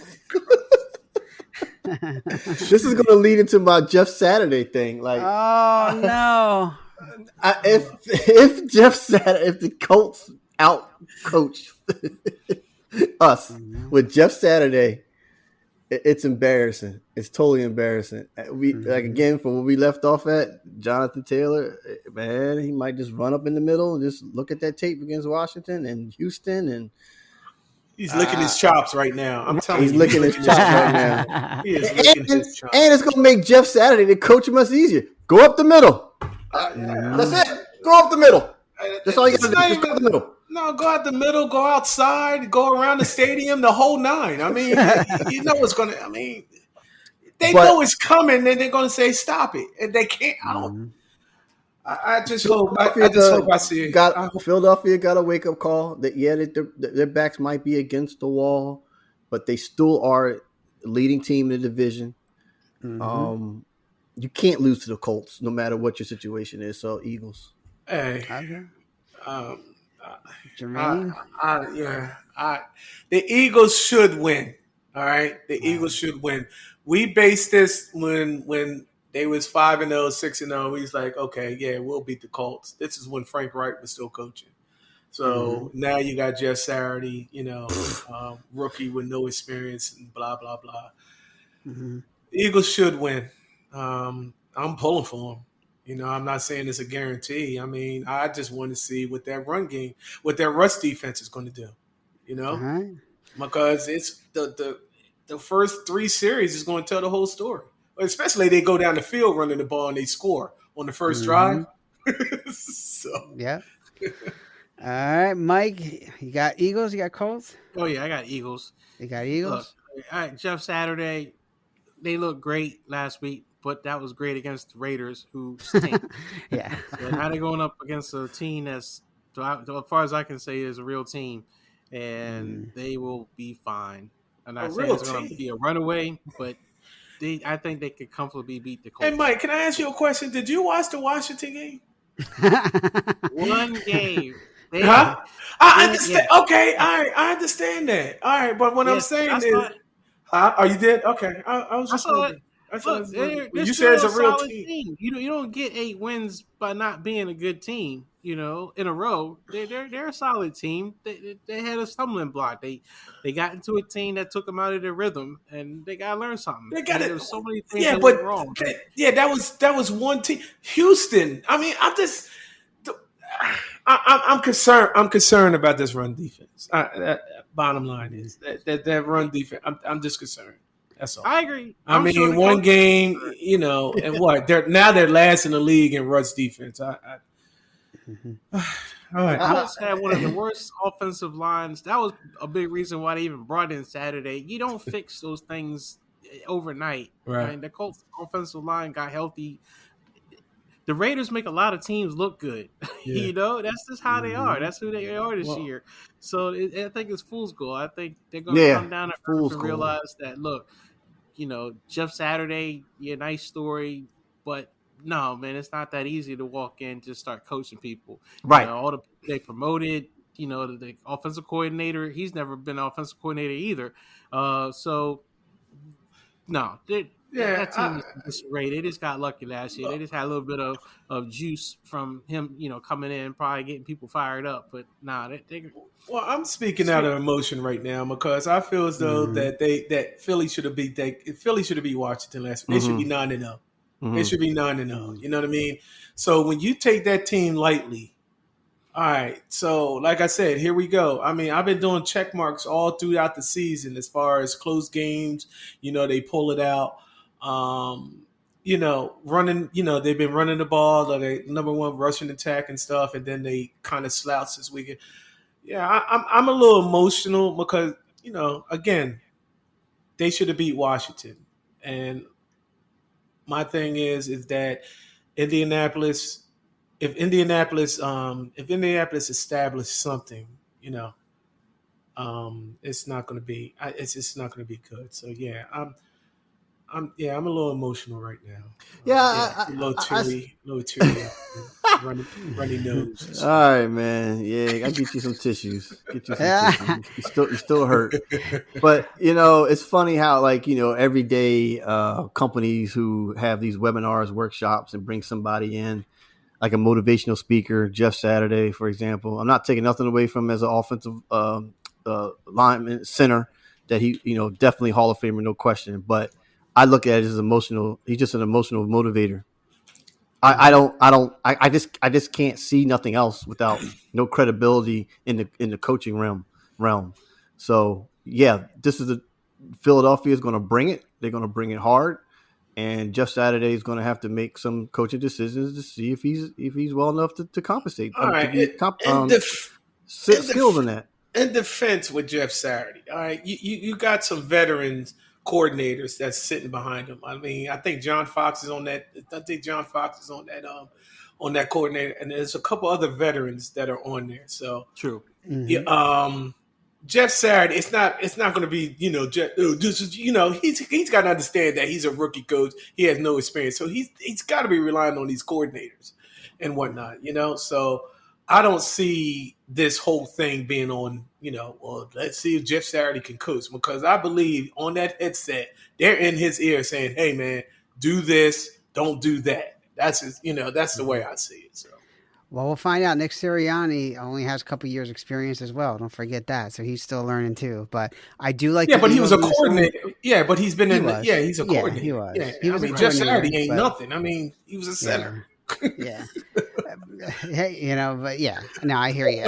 This is going to lead into my Jeff Saturday thing. Like, oh no! If Jeff Saturday, if the Colts out coach us with Jeff Saturday, it's embarrassing. It's totally embarrassing. Like again from where we left off at, Jonathan Taylor, man, he might just run up in the middle and just look at that tape against Washington and Houston and. He's licking his chops right now. I'm telling you. He's licking his chops right now. He is licking his chops. And it's going to make Jeff Saturday to coach him much easier. Go up the middle. That's it. Go up the middle. That's all you got to do. Just go up the middle. No, go out the middle, go outside, go around the stadium, the whole nine. I mean, you know what's going to – I mean, they know it's coming, and they're going to say stop it. And they can't – I don't – I just hope I see it. Philadelphia got a wake up call that their backs might be against the wall, but they still are leading team in the division. Mm-hmm. You can't lose to the Colts no matter what your situation is. So Eagles. Hey, Jermaine. The Eagles should win. All right, the Eagles should win. We based this when they was 5-0, 6-0. He's like, okay, yeah, we'll beat the Colts. This is when Frank Reich was still coaching. So now you got Jeff Saturday, rookie with no experience and blah, blah, blah. The Eagles should win. I'm pulling for them. I'm not saying it's a guarantee. I mean, I just want to see what that run game, what that rush defense is going to do, because it's the first 3 series is going to tell the whole story. Especially they go down the field running the ball and they score on the first drive. Yeah. All right, Mike, you got Eagles? You got Colts? Oh, yeah, I got Eagles. You got Eagles? Look, all right, Jeff Saturday, they looked great last week, but that was great against the Raiders, who stink. Yeah. So now they're going up against a team that's, as far as I can say, is a real team, and they will be fine. I'm not saying it's going to be a runaway, but I think they could comfortably beat the Colts. Hey, Mike, can I ask you a question? Did you watch the Washington game? One game. I understand. Yeah. Okay, all right, I understand that. All right, but what I'm saying is, oh, you did? Okay, I was just wondering. Look, you said it's a real team. You don't get 8 wins by not being a good team. In a row. They're a solid team. They had a stumbling block. They got into a team that took them out of their rhythm, and they got to learn something. They got There's so many things that went wrong. That was one team. Houston. I mean, I'm concerned. I'm concerned about this run defense. Bottom line is that run defense. I'm just concerned. That's all. I agree. I mean, sure one game, and what? They're last in the league in rush defense. All right. Colts had one of the worst offensive lines. That was a big reason why they even brought in Saturday. You don't fix those things overnight. Right. I mean, the Colts offensive line got healthy. The Raiders make a lot of teams look good. Yeah. That's just how they are. That's who they are this year. So I think it's fool's gold. I think they're going to come down and realize that, look, Jeff Saturday, nice story, but no, man, it's not that easy to walk in and just start coaching people. Right. All the they promoted, the offensive coordinator, he's never been an offensive coordinator either. So, no, that team is great. They just got lucky last year. They just had a little bit of juice from him, coming in, probably getting people fired up. But well, I'm speaking out of emotion right now because I feel as though that Philly should have beat Washington last week. They should be 9-0. It should be 9-0. You know what I mean? So when you take that team lightly, all right. So like I said, here we go. I mean, I've been doing check marks all throughout the season as far as close games. They pull it out. Running. They've been running the ball. They number one rushing attack and stuff, and then they kind of slouch this weekend. Yeah, I'm a little emotional because again, they should have beat Washington. And my thing is that Indianapolis, if Indianapolis established something, it's not going to be. It's just not going to be good. So yeah, I'm a little emotional right now. Yeah, a little teary, runny nose. All right, man. Yeah, I get you some tissues. You still hurt. But it's funny how every day companies who have these webinars, workshops, and bring somebody in, like a motivational speaker, Jeff Saturday, for example. I'm not taking nothing away from him as an offensive lineman center, that he definitely Hall of Famer, no question. But I look at it as emotional. He's just an emotional motivator. I just can't see nothing else without no credibility in the coaching realm. So yeah, Philadelphia is going to bring it. They're going to bring it hard, and Jeff Saturday is going to have to make some coaching decisions to see if he's well enough to compensate. All right, skills in that. In defense with Jeff Saturday, all right, you got some veterans coordinators that's sitting behind him. I mean, I think John Fox is on that. On that coordinator, and there's a couple other veterans that are on there. So true. Mm-hmm. Yeah, Jeff Saturday, it's not going to be Jeff. He's got to understand that he's a rookie coach. He has no experience, so he's got to be relying on these coordinators and whatnot. So I don't see this whole thing being on, well, let's see if Jeff Saturday can coach, because I believe on that headset, they're in his ear saying, hey, man, do this, don't do that. That's his, that's the way I see it. So. Well, we'll find out. Nick Sirianni only has a couple years experience as well. Don't forget that. So he's still learning too. But I do like. Yeah, but he was a coordinator. Yeah, but he's been he's a coordinator. He was. Yeah, he was Jeff Saturday ain't nothing. I mean, he was a center. Yeah. Hey, but yeah, no, I hear you.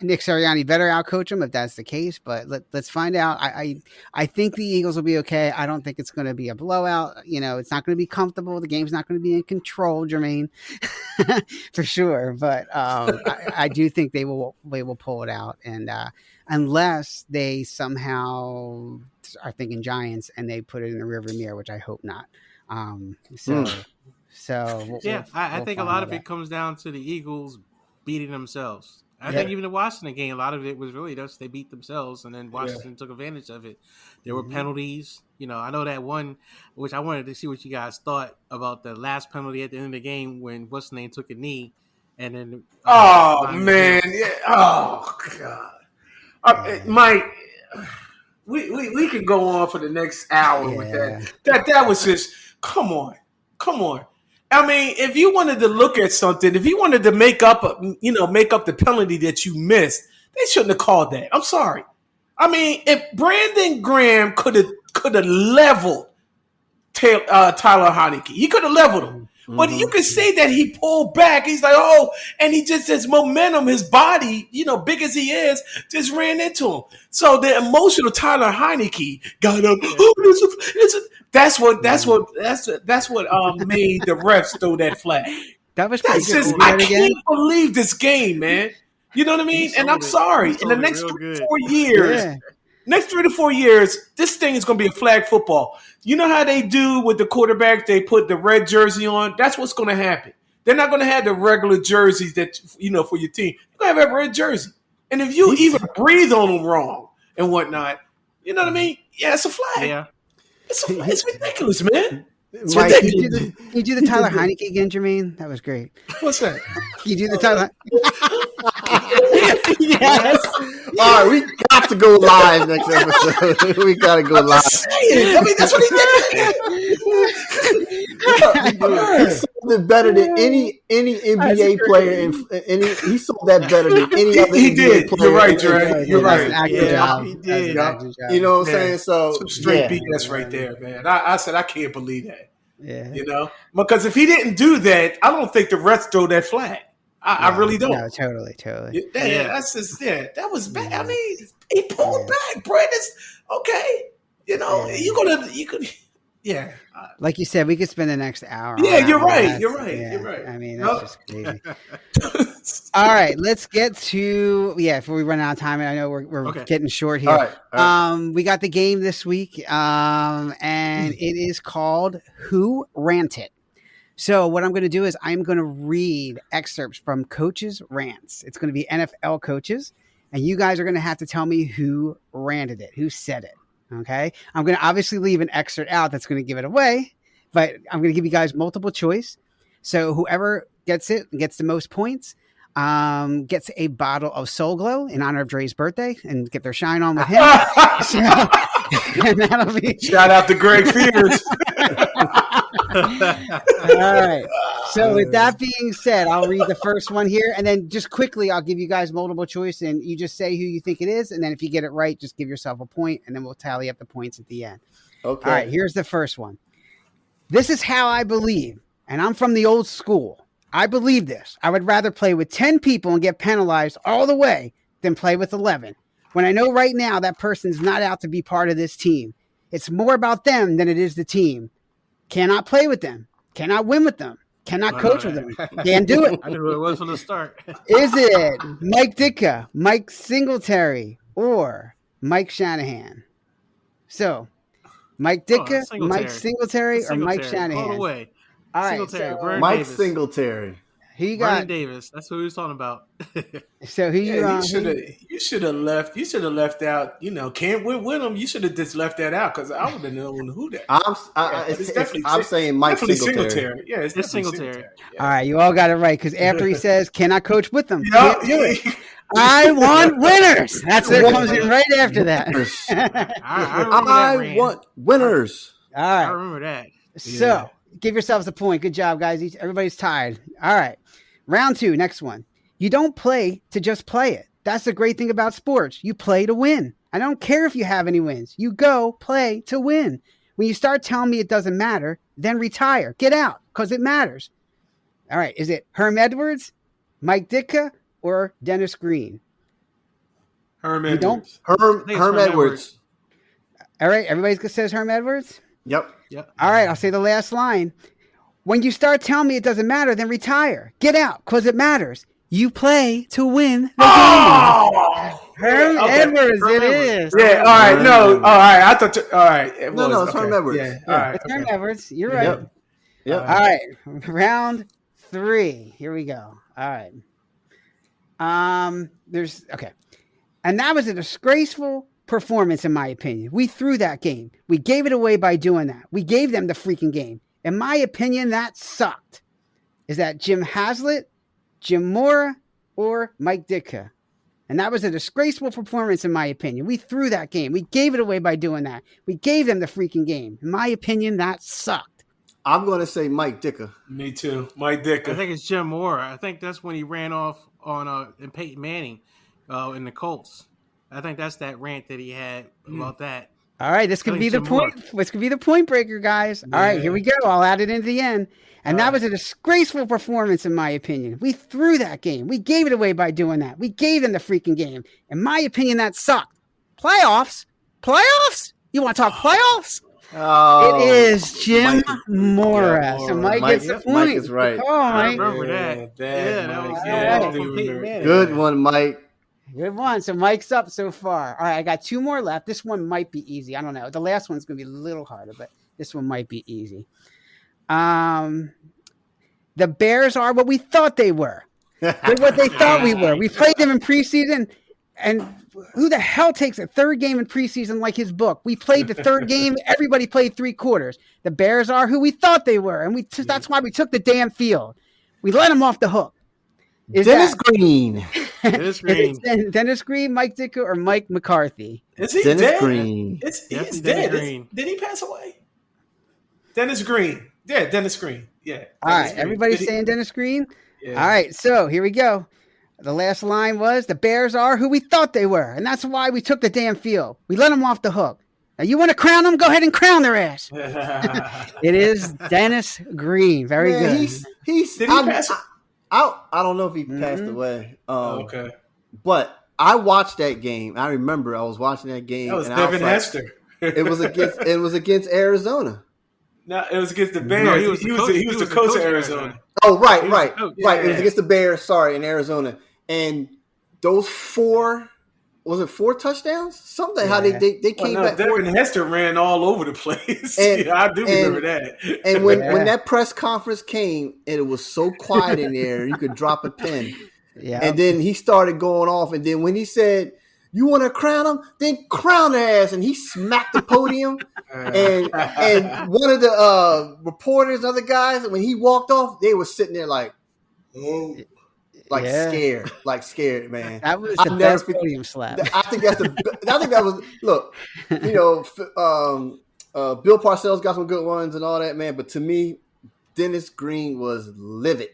Nick Sirianni better outcoach him if that's the case, but let's find out. I think the Eagles will be okay. I don't think it's going to be a blowout. It's not going to be comfortable. The game's not going to be in control, Jermaine, for sure. But I do think they will pull it out, and unless they somehow are thinking Giants and they put it in the rearview mirror, which I hope not. So I think a lot of it comes down to the Eagles beating themselves. I think even the Washington game, a lot of it was really just they beat themselves, and then Washington took advantage of it. There were penalties. I know that one, which I wanted to see what you guys thought about the last penalty at the end of the game when what's the name took a knee, and then man, oh god, Mike. We could go on for the next hour with that. That was just come on. I mean, if you wanted to look at something, if you wanted to make up the penalty that you missed, they shouldn't have called that. I'm sorry. I mean, if Brandon Graham could have leveled Tyler Heineke, he could have leveled him. Mm-hmm. But you could say that he pulled back. He's like, and he just his momentum, his body, big as he is, just ran into him. So the emotional Tyler Heineke got up. That's what made the refs throw that flag. That was pretty good. I can't believe this game, man. You know what I mean? And I'm sorry. In the next 3 to 4 years, next 3 to 4 years, this thing is going to be a flag football. You know how they do with the quarterback? They put the red jersey on. That's what's going to happen. They're not going to have the regular jerseys that for your team. You're going to have a red jersey, and if you even breathe on them wrong and whatnot, you know what I mean? Yeah, it's a flag. Yeah. It's ridiculous, man. It's ridiculous. Can you do the Tyler Heineke again, Jermaine? That was great. What's that? Can you do the Tyler? Yes. All right, we got to go live next episode. We got to go live. I mean, that's what he did. He sold it better than any NBA player. He sold that better than any other NBA player. You're right, Dre. You're right. He did. You know what I'm saying? So some straight BS right there, man. I said I can't believe that. Yeah. Because if he didn't do that, I don't think the refs throw that flag. I really don't. No, totally. That's just that was bad. I mean, he pulled back. Brandon's okay. You could. Yeah. Like you said, we could spend the next hour. Yeah, you're right. I mean, that's just crazy. All right, let's get to before we run out of time. I know we're getting short here. All right. We got the game this week, and it is called Who Ranted. So what I'm going to do is I'm going to read excerpts from coaches' rants. It's going to be NFL coaches, and you guys are going to have to tell me who ranted it, who said it. Okay, I'm going to obviously leave an excerpt out that's going to give it away, but I'm going to give you guys multiple choice. So whoever gets it and gets the most points gets a bottle of Soul Glow in honor of Dre's birthday and get their shine on with him. And that'll be shout out to Greg Fears. All right. So with that being said, I'll read the first one here, and then just quickly, I'll give you guys multiple choice, and you just say who you think it is, and then if you get it right, just give yourself a point, and then we'll tally up the points at the end. Okay. All right. Here's the first one. This is how I believe, and I'm from the old school. I believe this. I would rather play with 10 people and get penalized all the way than play with 11. When I know right now that person's not out to be part of this team. It's more about them than it is the team. Cannot play with them. Cannot win with them. Cannot coach with them. Can't do it. I knew it was from the start. Is it Mike Ditka, Mike Singletary, or Mike Shanahan? So, Mike Ditka, Mike Singletary, or Mike Shanahan? All the way. All right, Singletary, so, Mike Davis. Singletary. Who you got? Vernon Davis. That's who he was talking about. So who you? You should have left. You should have left out. Can't win with him. You should have just left that out because I would have known who that. I'm saying Mike Singletary. Yeah, it's Singletary. Yeah. All right, you all got it right because after he says, "Cannot coach with them," can't do it. I want winners. That's what comes in right after that. I want winners. All right, I remember that. So give yourselves a point. Good job, guys. Everybody's tied. All right, round 2. Next one. You don't play to just play it. That's the great thing about sports. You play to win. I don't care if you have any wins. You go play to win. When you start telling me it doesn't matter, then retire. Get out because it matters. All right. Is it Herm Edwards, Mike Ditka, or Dennis Green? Herm Edwards. Herm Edwards. All right. Everybody says Herm Edwards? Yep. All right. I'll say the last line. When you start telling me it doesn't matter, then retire. Get out because it matters. You play to win the game. Herm Edwards, it is. Yeah, all right. No, all right. I thought, all right. No, it's Herm Edwards. Yeah, all right. It's Herm Edwards. You're right. Yep. All right. Round 3. Here we go. All right. And that was a disgraceful performance, in my opinion. We threw that game. We gave it away by doing that. We gave them the freaking game. In my opinion, that sucked. Is that Jim Haslett, Jim Mora, or Mike Ditka? And that was a disgraceful performance, in my opinion. We threw that game. We gave it away by doing that. We gave them the freaking game. In my opinion, that sucked. I'm going to say Mike Ditka. Me too. Mike Ditka. I think it's Jim Mora. I think that's when he ran off on in Peyton Manning in the Colts. I think that's that rant that he had about that. All right, this could be the point. This could be the point breaker, guys. All right, here we go. I'll add it into the end. And that was a disgraceful performance, in my opinion. We threw that game. We gave it away by doing that. We gave them the freaking game. In my opinion, that sucked. Playoffs? You want to talk playoffs? Oh, it is Jim Mora. So Mike gets the point. Mike is right. Oh, I Mike. remember that. That was from Peyton Manning. Good one, Mike. Good one. So Mike's up so far. All right, I got 2 more left. This one might be easy. I don't know. The last one's going to be a little harder, but this one might be easy. The Bears are what we thought they were. They're what they thought we were. We played them in preseason, and who the hell takes a third game in preseason like his book? We played the third game. Everybody played 3 quarters. The Bears are who we thought they were, and that's why we took the damn field. We let them off the hook. Dennis Green. Dennis Green. Dennis Green, Mike Ditka, or Mike McCarthy? Is he Dennis dead? Green. He's dead. Did he pass away? Dennis Green. Yeah, Dennis Green. Yeah. All right, everybody's saying Dennis Green? Yeah. All right, so here we go. The last line was, the Bears are who we thought they were, and that's why we took the damn field. We let them off the hook. Now, you want to crown them? Go ahead and crown their ass. It is Dennis Green. Very good. Did he pass? I don't know if he passed away. Okay. But I watched that game. I remember I was watching that game. That was Devin Hester. It was against Arizona. No, it was against the Bears. No, he was the coach of Arizona. Oh, right. Yeah. It was against the Bears. Sorry, in Arizona, and those 4 touchdowns? Something how they came back. Devin Hester ran all over the place. And, I do remember that. And when that press conference came, and it was so quiet in there, you could drop a pin. Yeah. And then he started going off, and then when he said, "You want to crown him? Then crown their ass," and he smacked the podium. and one of the reporters, other guys, when he walked off, they were sitting there like, oh. Scared, man. That was the best podium slap. I think that was. Look, Bill Parcells got some good ones and all that, man. But to me, Dennis Green was livid.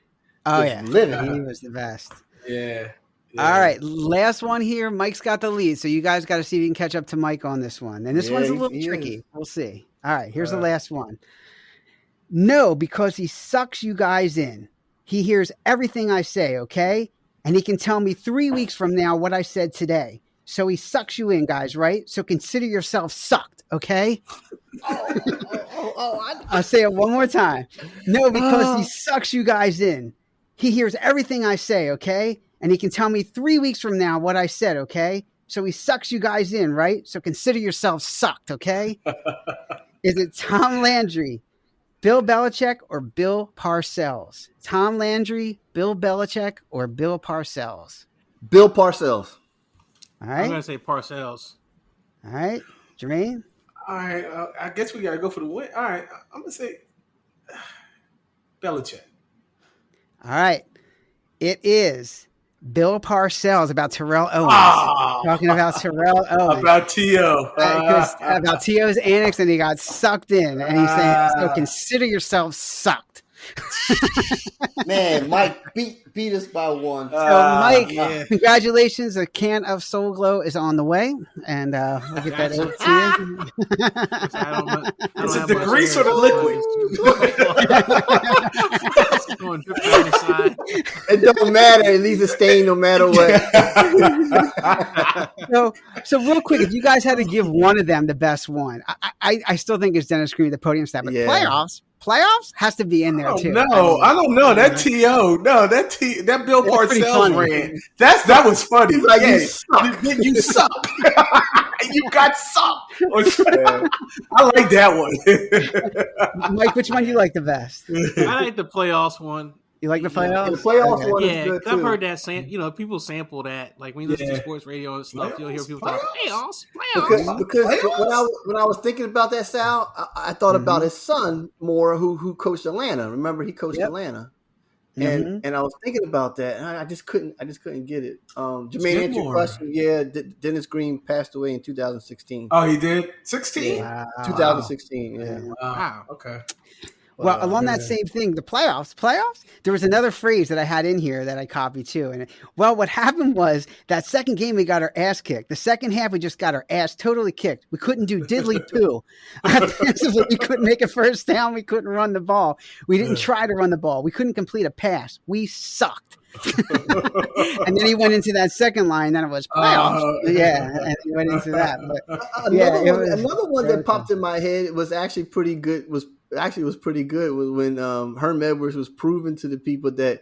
Oh yeah, livid. He was the best. Yeah. All right, last one here. Mike's got the lead, so you guys got to see if you can catch up to Mike on this one. And this one's a little tricky. We'll see. All right, here's the last one. No, because he sucks you guys in. He hears everything I say, okay? And he can tell me 3 weeks from now what I said today. So he sucks you in, guys, right? So consider yourself sucked, okay? I'll say it one more time. No, because he sucks you guys in. He hears everything I say, okay? And he can tell me 3 weeks from now what I said, okay? So he sucks you guys in, right? So consider yourself sucked, okay? Is it Tom Landry, Bill Belichick, or Bill Parcells? Tom Landry, Bill Belichick, or Bill Parcells? Bill Parcells. All right. I'm going to say Parcells. All right. Jermaine? All right. I guess we got to go for the win. All right. I'm going to say Belichick. All right. It is Bill Parcells about Terrell Owens. Talking about Terrell Owens. About T.O. About T.O.'s antics, and he got sucked in. And he's saying, so consider yourself sucked. Man, Mike beat us by 1. So, Mike, congratulations. A can of Soul Glow is on the way. And we'll get that over to you. Is it the grease or the liquid? It don't matter. It leaves a stain no matter what. So real quick, if you guys had to give one of them the best one, I still think it's Dennis Green, the podium stat. But playoffs has to be in there too. No, I don't know. That T.O. No, that Bill Parcells ran. That was funny. Like, you suck. You got sucked. I like that one. Mike, which one do you like the best? I like the playoffs one. You like the playoffs? The playoffs one is good too. I've heard that. People sample that. Like when you listen to sports radio and stuff, you'll hear people talk playoffs. Because when I was thinking about that, Sal, I thought about his son more, who coached Atlanta. Remember, he coached Atlanta, and I was thinking about that, and I just couldn't get it. Jermaine, answer your question. Yeah, Dennis Green passed away in 2016. Oh, he did? 16? Wow. 2016. Yeah. Wow. Okay. Well, along that same thing, the playoffs, there was another phrase that I had in here that I copied too. And what happened was that second game, we got our ass kicked. The second half, we just got our ass totally kicked. We couldn't do diddly poo. Offensively, we couldn't make a first down. We couldn't run the ball. We didn't try to run the ball. We couldn't complete a pass. We sucked. And then he went into that second line. Then it was playoffs. And he went into that. But, another one that popped in my head was actually pretty good. Was pretty good when Herm Edwards was proving to the people that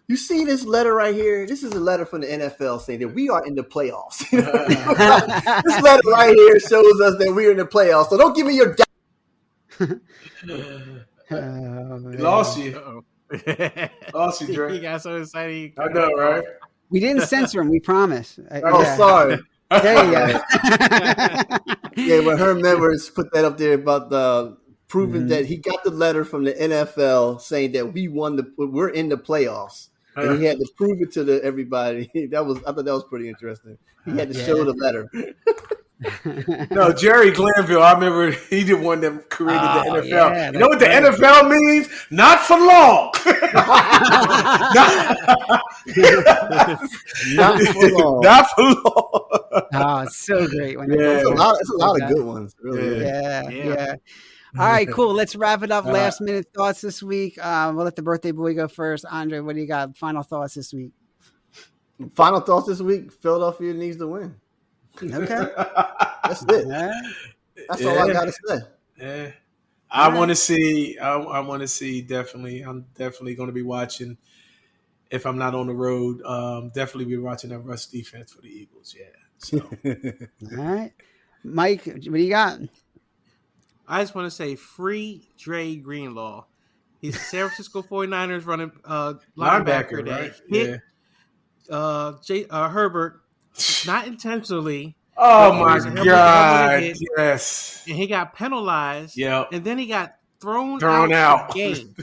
you see this letter right here. This is a letter from the NFL saying that we are in the playoffs. This letter right here shows us that we're in the playoffs. So don't give me your. He lost you. Lost you, Dre. He got so excited. I know, right? We didn't censor him. We promise. Sorry. There you go. Yeah, when Herm Edwards put that up there about the proving that he got the letter from the NFL saying that we're in the playoffs, and he had to prove it to everybody. I thought that was pretty interesting. He had to show the letter. No, Jerry Glanville, I remember he the one that created the NFL. Yeah, you know what the NFL means? Not for long. Not for long. Not for long. Oh, it's so great. It's a lot of good ones. Really. Yeah. All right, cool. Let's wrap it up. Last minute thoughts this week. We'll let the birthday boy go first. Andre, what do you got? Final thoughts this week? Final thoughts this week. Philadelphia needs to win. Okay. That's it. That's all I got to say. Yeah. I want to see. I want to see. Definitely, I'm definitely going to be watching. If I'm not on the road, definitely be watching that rush defense for the Eagles. Yeah. So. All right, Mike, what do you got? I just want to say free Dre Greenlaw. He's a San Francisco 49ers running linebacker right? Hit Herbert, not intentionally. Oh my God! Yes, and he got penalized. Yeah, and then he got thrown out. The game.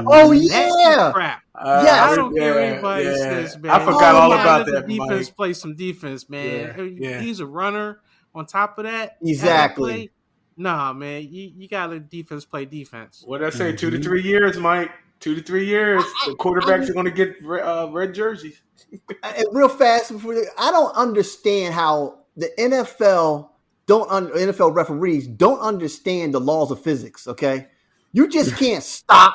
Oh yeah, crap. Yeah, I don't care what anybody says, man. I forgot all about that. Defense play some defense, man. Yeah. He's a runner. On top of that, exactly. Nah, man, you gotta defense play defense. What did I say? 2 to 3 years, Mike. 2 to 3 years. The quarterbacks are going to get red jerseys. And real fast, I don't understand how the NFL referees don't understand the laws of physics. Okay, you just can't stop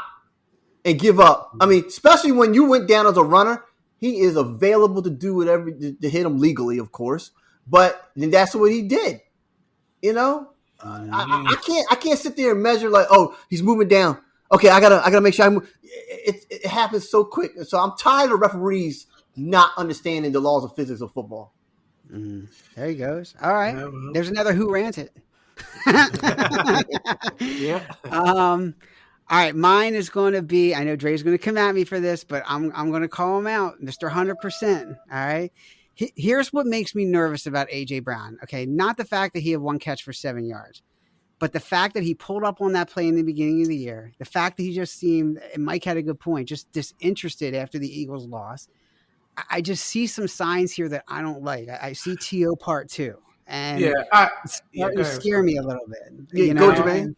and give up. I mean, especially when you went down as a runner, he is available to do whatever to hit him legally, of course. But then that's what he did. You know. I can't sit there and measure like, oh, he's moving down. Okay, I gotta make sure I move. It happens so quick. So I'm tired of referees not understanding the laws of physics of football. There he goes. All right, there's another Who Ranted. Yeah. All right, mine is going to be. I know Dre's going to come at me for this, but I'm going to call him out, Mr. 100%. All right. Here's what makes me nervous about A.J. Brown. Okay, not the fact that he had one catch for 7 yards, but the fact that he pulled up on that play in the beginning of the year, the fact that he just seemed, and Mike had a good point, just disinterested after the Eagles lost. I just see some signs here that I don't like. I see T.O. part 2. And it's starting to scare me a little bit. You know? Go, Jermaine.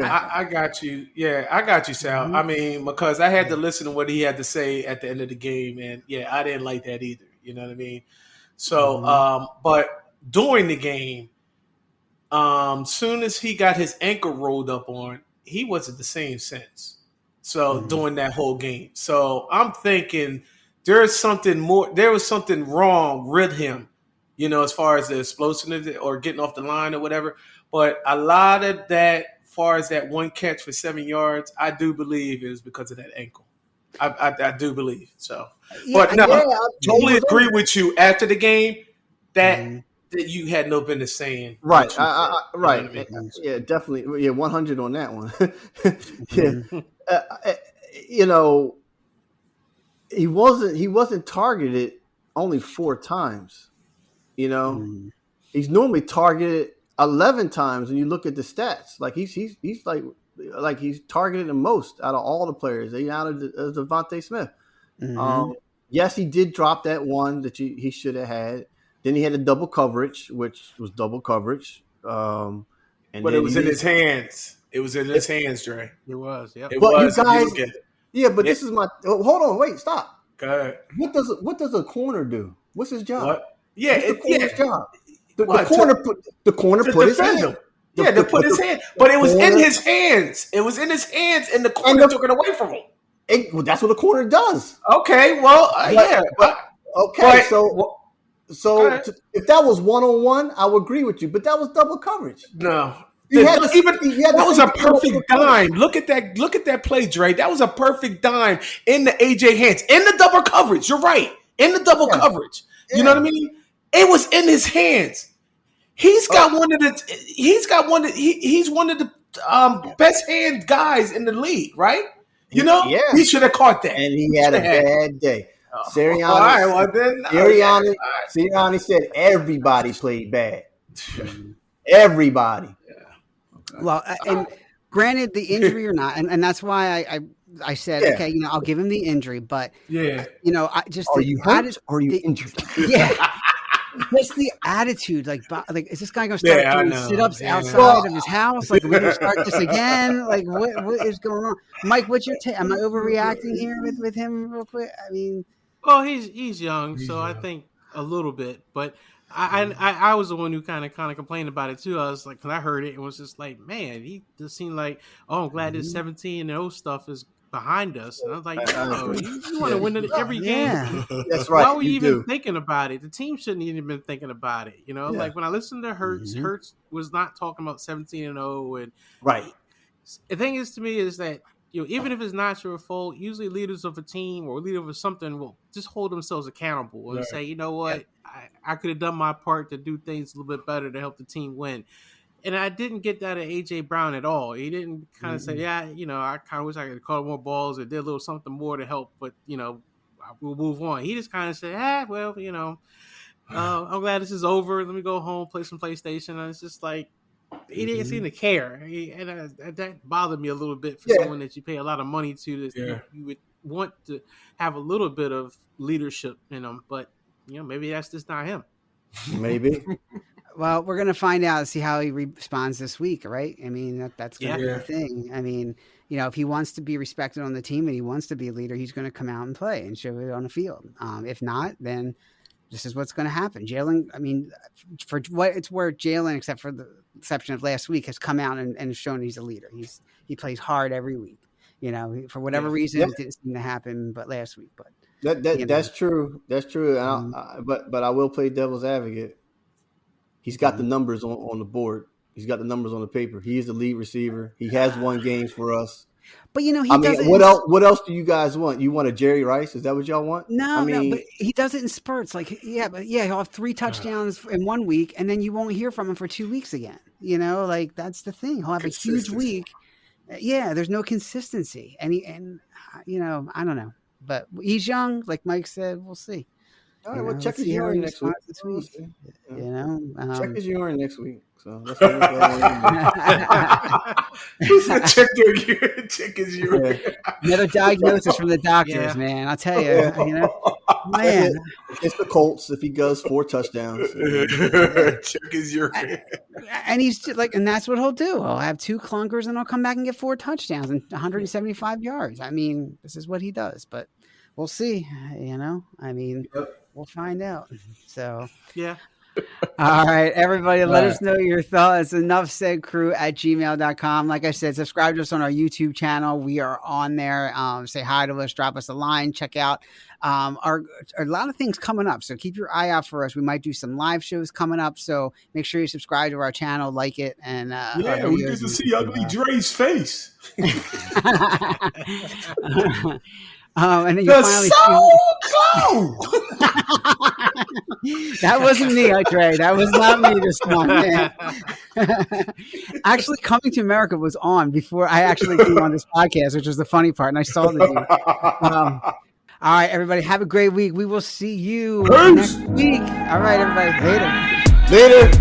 I got you. Yeah, I got you, Sal. Mm-hmm. I mean, because I had to listen to what he had to say at the end of the game, and I didn't like that either. You know what I mean? So, but during the game, soon as he got his ankle rolled up on, he wasn't the same since. So during that whole game, so I'm thinking there was something wrong with him, as far as the explosiveness or getting off the line or whatever. But a lot of that, as far as that one catch for 7 yards, I do believe it was because of that ankle. I do believe so. But no, I totally agree with you after the game that you had no business saying. Right. Right. Yeah, definitely. Yeah, 100 on that one. He wasn't targeted only 4 times. He's normally targeted 11 times when you look at the stats. Like he's like he's targeted the most out of all the players. Out of Devontae Smith. Yes, he did drop that one that he should have had. Then he had a double coverage, which was double coverage. But it was in his hands. It was in his hands, Dre. It was. Yeah. But you guys, but this is my. Hold on, wait, stop. Go ahead. What does a corner do? What's his job? What? Yeah, what's the corner's job. The corner put his hand. They put his hand, but it was in his hands. It was in his hands, and the corner took it away from him. That's what a corner does. Okay, well, if that was 1-on-1, I would agree with you. But that was double coverage. No, that was a perfect dime. Look at that play, Dre. That was a perfect dime in the AJ hands, in the double coverage. You're right, in the double coverage. Yeah. You know what I mean? It was in his hands. He's one of the best hand guys in the league, right? He should have caught that. And he had a bad day. Sirianni, all right, well then, Sirianni said everybody played bad. Everybody. Yeah. Okay. Well, and granted, the injury or not, and that's why I said, okay, I'll give him the injury, but I just are you hurt or are you injured? Yeah. What's the attitude? Like, is this guy going to start doing sit-ups outside of his house? Like, are we going to start this again? Like, what is going on? Mike, what's your take? Am I overreacting here with him real quick? I mean... Well, he's young, so I think a little bit. But I was the one who kind of complained about it, too. I was like, because I heard it, it was just like, man, he just seemed like, I'm glad this 17-0 stuff is behind us. And I was like, you want to win every game. That's right. Why were you even thinking about it? The team shouldn't even been thinking about it. Like when I listened to Hurts, Hurts was not talking about 17-0 and right. The thing is to me is that, even if it's not your fault, usually leaders of a team or leader of something will just hold themselves accountable and say, you know what, I could have done my part to do things a little bit better to help the team win. And I didn't get that at AJ Brown at all. He didn't kind of say, I kind of wish I could call more balls or did a little something more to help, but we'll move on. He just kind of said, I'm glad this is over. Let me go home, play some PlayStation. And it's just like, he didn't seem to care. And that bothered me a little bit for someone that you pay a lot of money to. You would want to have a little bit of leadership in him, but maybe that's just not him. Maybe. Well, we're going to find out, see how he responds this week, right? I mean, that's going to be the thing. I mean, if he wants to be respected on the team and he wants to be a leader, he's going to come out and play and show it on the field. If not, then this is what's going to happen. Jalen, I mean, for what it's worth, Jalen, except for the exception of last week, has come out and shown he's a leader. He plays hard every week. For whatever reason, it didn't seem to happen, but last week. But that's true. That's true. But I will play devil's advocate. He's got the numbers on the board. He's got the numbers on the paper. He is the lead receiver. He has won games for us. But doesn't. What else do you guys want? You want a Jerry Rice? Is that what y'all want? No, but he does it in spurts. Like, he'll have 3 touchdowns in 1 week, and then you won't hear from him for 2 weeks again. Like, that's the thing. He'll have a huge week. Yeah, there's no consistency, and I don't know, but he's young, like Mike said. We'll see. All right, check his urine next week. Check his urine next week. So that's check his urine. Another diagnosis from the doctors, man. I'll tell you, man. It's the Colts if he goes 4 touchdowns. Check his urine. And he's and that's what he'll do. He'll have 2 clunkers and he'll come back and get 4 touchdowns and 175 yards. I mean, this is what he does, but we'll see. We'll find out. So, yeah. All right, everybody, let us know your thoughts. enoughsaidcrew@gmail.com. Like I said, subscribe to us on our YouTube channel. We are on there. Say hi to us, drop us a line, check out a lot of things coming up. So keep your eye out for us. We might do some live shows coming up. So make sure you subscribe to our channel, like it, and we get to see Ugly Dre's face. And then you finally That wasn't me, Dre. That was not me this time, man. Actually, Coming to America was on before I actually came on this podcast, which was the funny part, and I saw the dude. All right, everybody, have a great week. We will see you next week. All right, everybody, later.